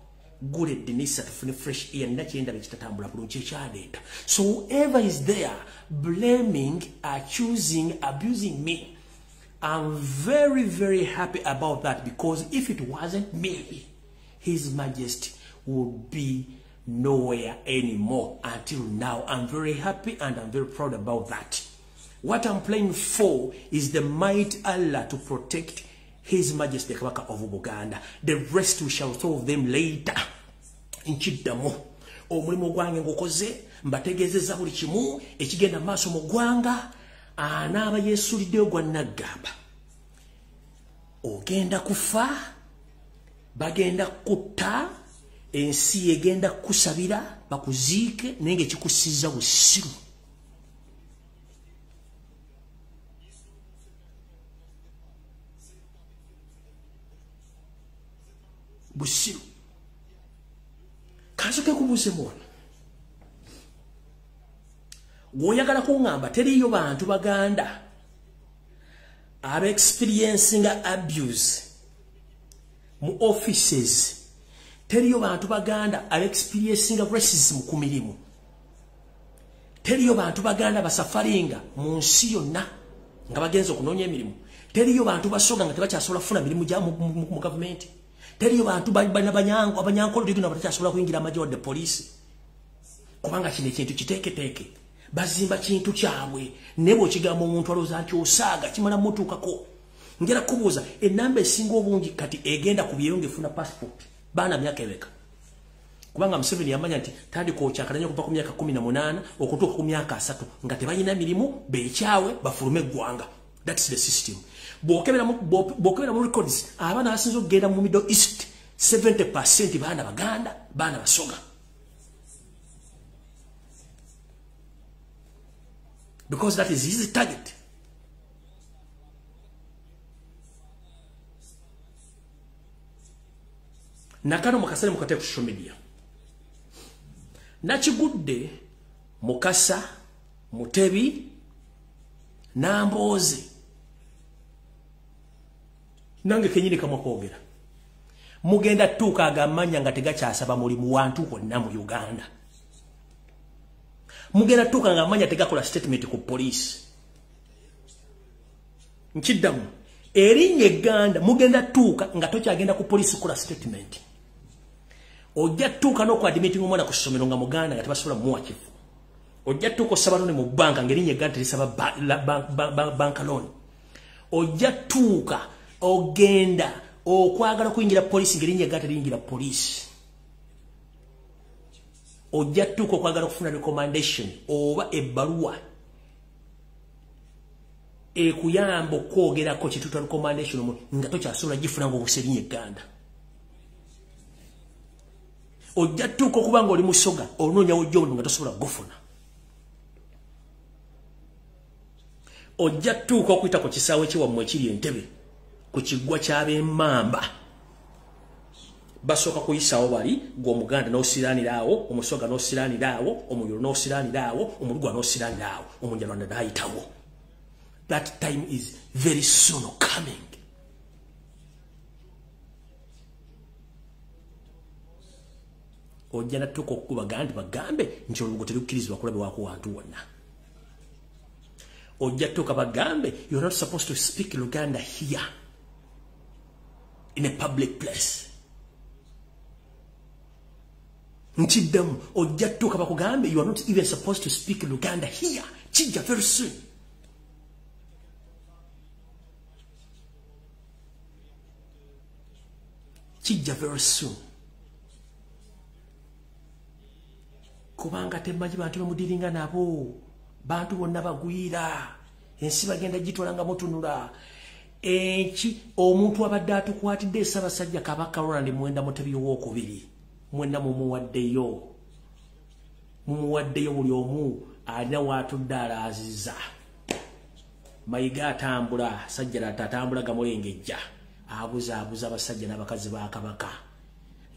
gule dinisa tufune fresh air nakyenda bekitatambula bulungi ekyaleeta. So whoever is there blaming, accusing, abusing me, I'm very, very happy about that, because if it wasn't me, His Majesty would be nowhere anymore until now. I'm very happy and I'm very proud about that. What I'm playing for is the might Allah to protect His Majesty Kabaka of Buganda. The rest we shall solve them later. In Chidamo. omulimu gwange ngokoze mbategeezezza buli kimu ekigenda maaso mu ggwanga anaaba yeesuliddeyo gwa naggamba ogenda kufa bagenda kutta ensi egenda kusabira bakuziike naye ng'ekikussizza busiru busiru kansoke kubuuze mwana gwoyagala kuŋŋamba teriyo bantu baganda experiencing abuse mu offices teriyo bantu baganda experiencing racism ku mirimu teriyo bantu baganda basafaringa mu nsi yonna nga bagenza okunoonya emirimu teriyo bantu basoga nga tebakyasobola kufuna mirimu gya mu gavumenti teriyo bantu abanyankolo ligino batakyasobola kuyingira amagye wadde poliisi kubanga kino ekintu kiteeketeeke bazimba kintu kyabwe ne bw'okigamba omuntu alowooza nti osaaga kimala mutuukako ngera kubuuza ennamba esinga obungi kati egenda ku byeyo ng'efuna passport baana myaka ebeka kubanga Museveni yamanya nti tandika okyakala nnyo okuva ku myaka 18 okutuuka ku myaka 3 nga tebalina mirimu beekyawe bafulume eggwanga. That's the system. Bw'okebera mu records abaana basinza okugenda mu Middle East 70% baana baganda baana basoga because that is his target. Nakano mukasale mukate ku social media. Nakigudde Mukasa, Mutebi, Nambozi. Nange kenyini kama kwogera. Mugenda tuka agamanya nga tegakyasaba mulimu wantu wonna mu Uganda. Mugenda tuka agamanya tegakola statement ku police. Nkiddamu erinnya Uganda mugenda tuka nga tokyagenda ku police kola statement. Ojja tuka n'oku admitting omwana ku ssomero nga muganda nga tebasobola muwa kifu. Ojja tuka osaba looni mu banka ng'erinnya Uganda terisaba banka looni. Ojja tuka ogenda okwagala kuyingira police ng'erinnya Uganda teriyingira police. Ojja tuka okwagala kufuna recommendation oba ebbaluwa ekuyamba okwogerako kituta recommendation nga tokyasobola gifuna ng'obuserinnya Uganda. Ojja tuka okuba ng'oli musoga onoonyawo jjobu nga tosobola gufuna. Ojja tuka okuyita ku kisaawe ekiwammwe ekiri Entebbe ku kiggwa ky'ab'Emmamba basooka kuyisaawo bali gw'Omuganda n'osiraaniraawo, omusoga n'osiraaniraawo, omuyiro n'osiraaniraawo, omulugwa n'osiraaniraawo, omunjalwanda n'ayitawo. That time is very soon coming. Ojja natuuka okukubagandi bagambe nti olubugo terukkirizibwa kulabibwako wantu wonna. Ojja tuuka bagambe you're not supposed to speak Luganda here in a public place. Nkiddamu ojja tuuka bakugambe you are not even supposed to speak Luganda here. Kijja very soon. Kijja very soon. Kubanga temanyi bantu bamudiringa nabo. Bantu bonna bagwira. Ensi bagenda gitwala nga mutunula. Omuntu abadde atukwatidde Ssaabasajja Kabaka Roland Mwenda Mutebi owookubiri. Mwenna mumuwaddeyo. Mumuwaddeyo buli omu alina waatudde alaaziza. Mayiga atambula, Sajjala atambula gamulengejja. Abuza abasajja n'abakazi ba Kabaka.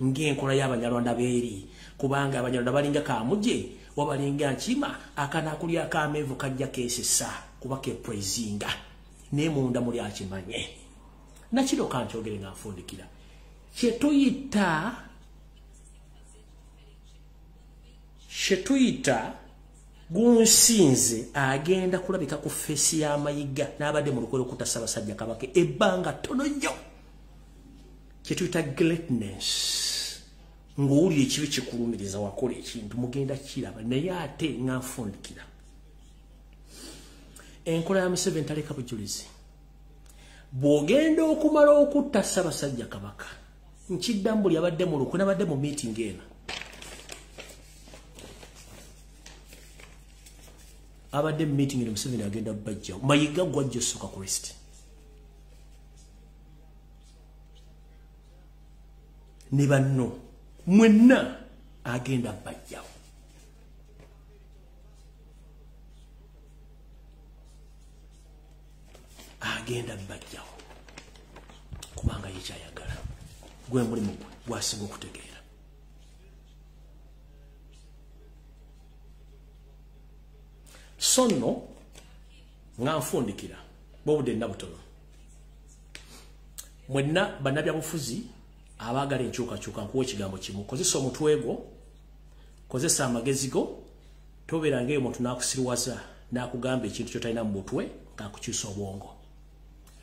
Ng'enkola y'Abanyarwanda beeri. Kubanga Abanyarwanda balinga Kaamuje, wabalinga Nkima, akanaakulya akaameevu kajja keesesa kuba keeprezinga. Ne munda muli akimanye. Nakiro kankyogere nga nfundikira. Kyetuyita gunsinze agenda kulabika ku feesi y'Amayiga n'abadde mu lukwe okutta Ssaabasajja Kabaka ebbanga ttono nnyo. Kyetuyita greatness. Ng'owulira ekibi kikulumiriza wakola ekintu mugenda kiraba naye ate nga nfundikira. Enkola ya Museveni taleka bujulizi. Bw'ogenda okumala okutta Ssaabasajja Kabaka nkiddamu buli abadde mu lukwe n'abadde mu meeting eno. abadde meeting ne Museveni agenda bajja Mayiga gwajja soka ku rest ne banno mwenna agenda bajja kubanga yekyayagala gwe mulimu gwasinga okutegeera sonno nga nfundikira bobudde nabutono mwenna bannabyabufuzi abaagala enkyukakyuka nkuwa ekigambo kimu kozesa omutwe gwo kozesa amagezi go tobeeranga eyo muntu n'akusiriwaza n'akugamba ekintu kyotalina mu mutwe ng'akukyusa obwongo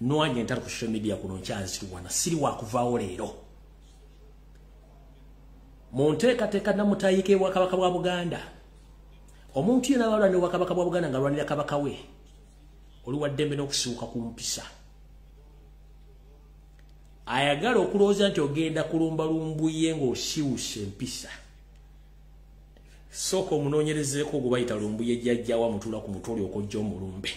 nwanye ntali ku social media kuno nkyaziriwana siri wakuvaawo leero mu nteekateeka namutayike bwakabaka bwa Buganda omuntu yena abalwanira bwakabaka bwa Buganda ng'alwanira kabaka we oli wa ddembe n'okusibuka ku mpisa ayagala okulowooza nti ogenda kulumbalumbuye ng'osiwuse empisa sooka omunoonyerezeeko gwe bayita lumbuye jjajjawo amutuula ku mutwe olyoka ojja omulumbe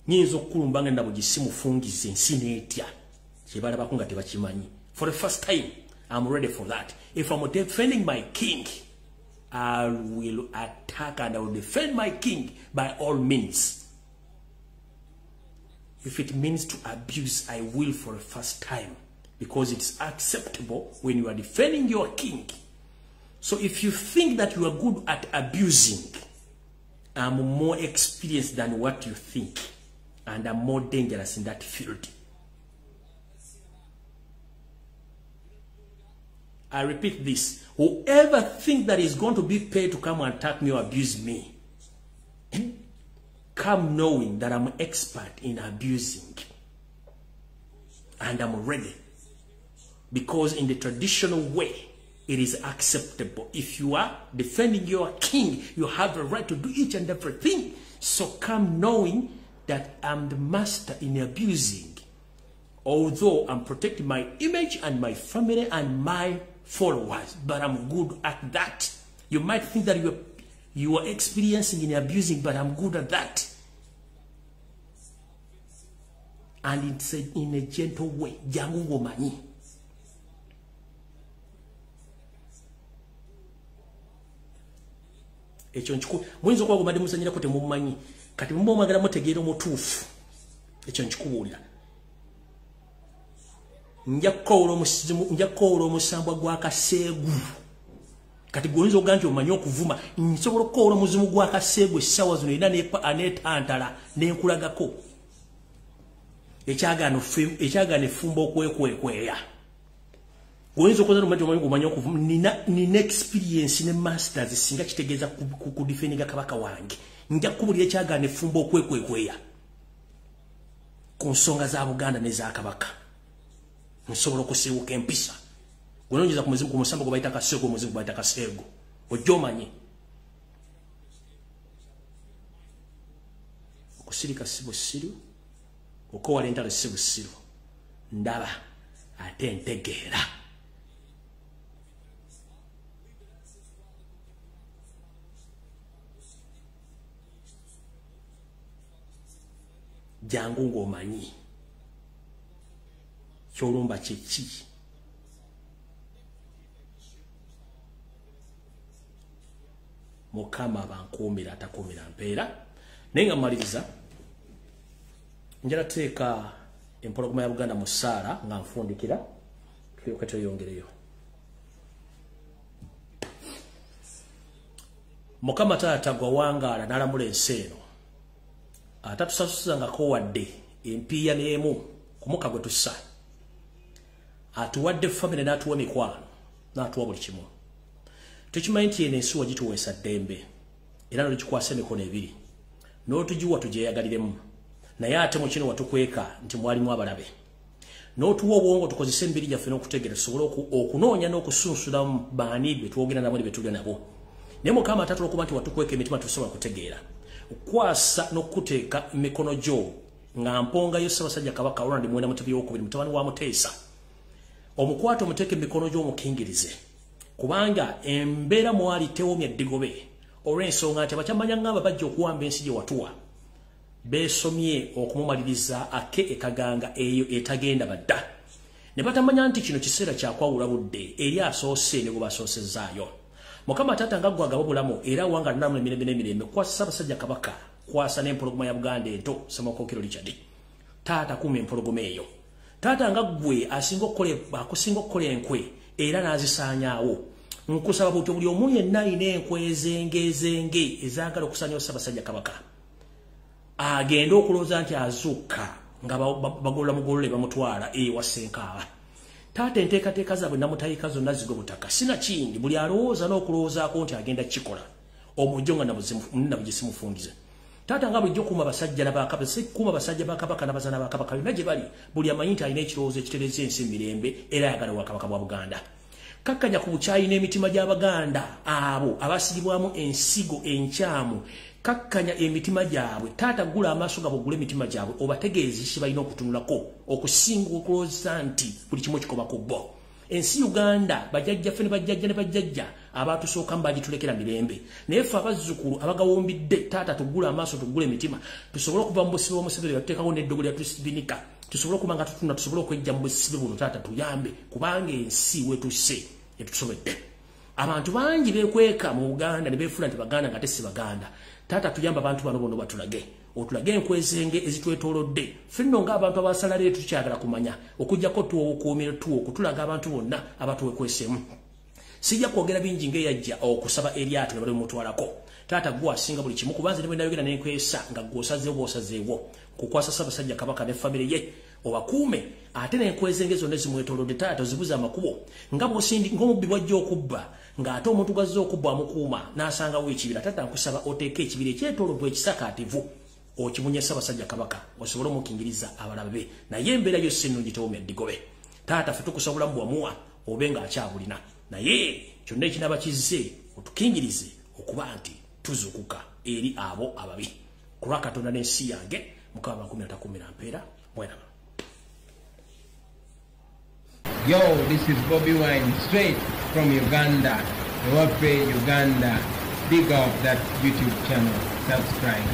nyinza okukulumba nga nabo gisimufungize ensi n'etya kyebalabako nga tebakimanyi for the first time I'm ready for that if I'm defending my king I will attack and I will defend my king by all means. If it means to abuse, I will for the first time. Because it's acceptable when you are defending your king. So if you think that you are good at abusing, I'm more experienced than what you think. And I'm more dangerous in that field. I repeat this. Whoever thinks that is going to be paid to come and attack me or abuse me, come knowing that I'm an expert in abusing. And I'm ready. Because in the traditional way, it is acceptable. If you are defending your king, you have a right to do each and everything. So come knowing that I'm the master in abusing. Although I'm protecting my image and my family and my followers, but I'm good at that. You might think that you are experiencing in abusing, but I'm good at that. And it's in a gentle way. Jangu womanyi. Echo nchiku mwenzo kwa gumadi musanyira kote mumanyi kati mumbo magala mutegeera omutuufu echo nchikubuulira njakowolo omusambwa gwa Kaseegu kati gonzo ganti omanyi okuvuma nsobola okowolo muzimu gwa Kaseegu essawa zino ina aneetantala nenkulagako ekyagaana effumba okwekweya goyinza okoza nomati omanyi okuvuma nina experience ne masters singa kitegeeza ku defendinga kabaka wange nja kubulira ekyagaana effumba okwekweya ku nsonga za Buganda n'eza kabaka nsobola okusibuka empisa gononyeza ku muzimu ku musamba gwe bayita Kaseegu omuzimu gwe bayita Kaseegu ojja omanyi okusirika si busiru okowala entalo si busiru ndaba ate ntegeera jangu ng'omanyi kyolumba kyeki Mukama bankuumira atakuumira mpeera naye nga mmaliriza njala teeka empologoma ya Buganda mu ssaala nga nfundikira tulyoke tweyongereyo. Mukama taata gwa wangaala n'alamula ensi eno atatusasusangako wadde empiiya n'emu ku muka gwe tussa atuwadde famire n'atuwa mikwano n'atuwa buli kimu. Tukimanyi nti eno ensi wagituweesa ddembe era n'ogikwasa emikono ebiri n'otugiwa tugyeyagaliremu naye ate mu kino watukweka nti mwalimu abalabe n'otuwa obwongo tukozese emibiri gyaffe n'okutegeera tusobole okunoonya n'okusunsulamu baani be twogera nabo ne be tulya nabo. Naye Mukama atatula okuba nti watukweka emitima tusobola kutegeera okwasa n'okuteeka emikono gyo nga mpongayo Ssaabasajja Kabaka Ronald Muwenda Mutebi II mutabani wa Muteesa omukwate omuteeke emikono gyo omukingirize kubanga embeera mwali tewoomya ddigobe olw'ensonga nti abakyamanya ngamba bajja okuwamba ensi gye watuwa beesomye okumumaliriza ake ekaganga eyo etagenda badda ne batamanya nti kino kiseera kyakwawula budde eri asoose ne bwe basoosezaayo. Mukama Taata nga ggwe agaba obulamu era wanga nnamu emirembe n'emirembe kwasa Ssaabasajja Kabaka kwasa n'empologoma ya Buganda ento Ssemakokero Richard. Taata kuuma empologoma eyo. Taata nga ggwe akusinga okukola enkwe era n'azisaanyaawo. Nkusaba buti buli omu yenna alina enkwe ezengezenge ezaagala okusaanyaawo Ssaabasajja Kabaka agenda okulowooza nti azuuka nga bagolola mugolole bamutwala ewa Ssenkaaba. Taata enteekateeka zaabwe namutayika zonna zigwe butaka sina kindi buli alowooza n'okulowoozaako nti agenda kikola omujjo nga nabwe gisimufungize. Taata nga bulijjo kuuma basajja n'abakabaka si kuuma basajja ba Kabaka n'abazaana ba Kabaka byonna gye bali buli amanyi nti alina ekirowoozo ekitereza ensi emirembe era ayagala Bwakabaka bwa Buganda. Kakkanya ku bukyayi n'emitima gy'Abaganda abo abasigibwamu ensigo enkyamu kakkanya emitima gyabwe. Taata gula amaaso gabwe gula emitima gyabwe obategeeze kye balina okutunulako okusinga okulowooza nti buli kimu kikoba ku bo. Ensi Uganda bajjajjaffe ne bajjajja abaatusookamu bagitulekera mirembe naye ffe abazzukulu abagawumbidde taata tugula amaaso tugula emitima tusobole okuva mu busibe bw'omuseveni yatuteekawo n'eddogo lyatusibinika tusobole okuba nga tutunda tusobole okwejja mu busibe buno taata tuyambe kubanga ensi wetusse etusobedde. Abantu bangi beekweka mu Uganda ne beefuna nti Baganda nga tesi Baganda. Taata tuyamba abantu bano bono batulage otulage enkwezenge ezitwetoolodde ffenno ng'abantu abasala leero tukyagala kumanya okugjako tuwokuumira tuwo okutulaga abantu bonna abatuwekweseemu. Sijja kwogera bingi ng'eyajja okusaba eryato ne bali mutwalako. Taata gwe asinga buli kimu kubanze ne bwe nayogera n'enkwesa nga gw'osazeewo bw'osazeewo kukwasa Ssaabasajja Kabaka ne famire ye obakuume ate n'enkwezenge zonna zimwetoolodde. Taata ozibuze amakubo ng'omubbi bw'ajja okubba ng'ate omuntu gazze okubba amukuuma n'asangawo ekibira. Taata nkusaba oteeke ekibira ekyetoolodde ekisakaativu okimunye Ssaabasajja Kabaka osobole omukingiriza abalabe naye embeera yo si nnungi tewoomya ddigobe. Taata ffe tukusa obulamu bwamuwa obe ng'akyabulina naye kyonna ekinaaba kizze otukingirize okuba nti tuzuukuka eri abo ababi ku lwa Katonda n'ensi yange Mukama atakuumira mpeera mweraba. Yo, this is Bobby Wine straight from Uganda. Ewape Uganda. Big up that YouTube channel. Subscribe.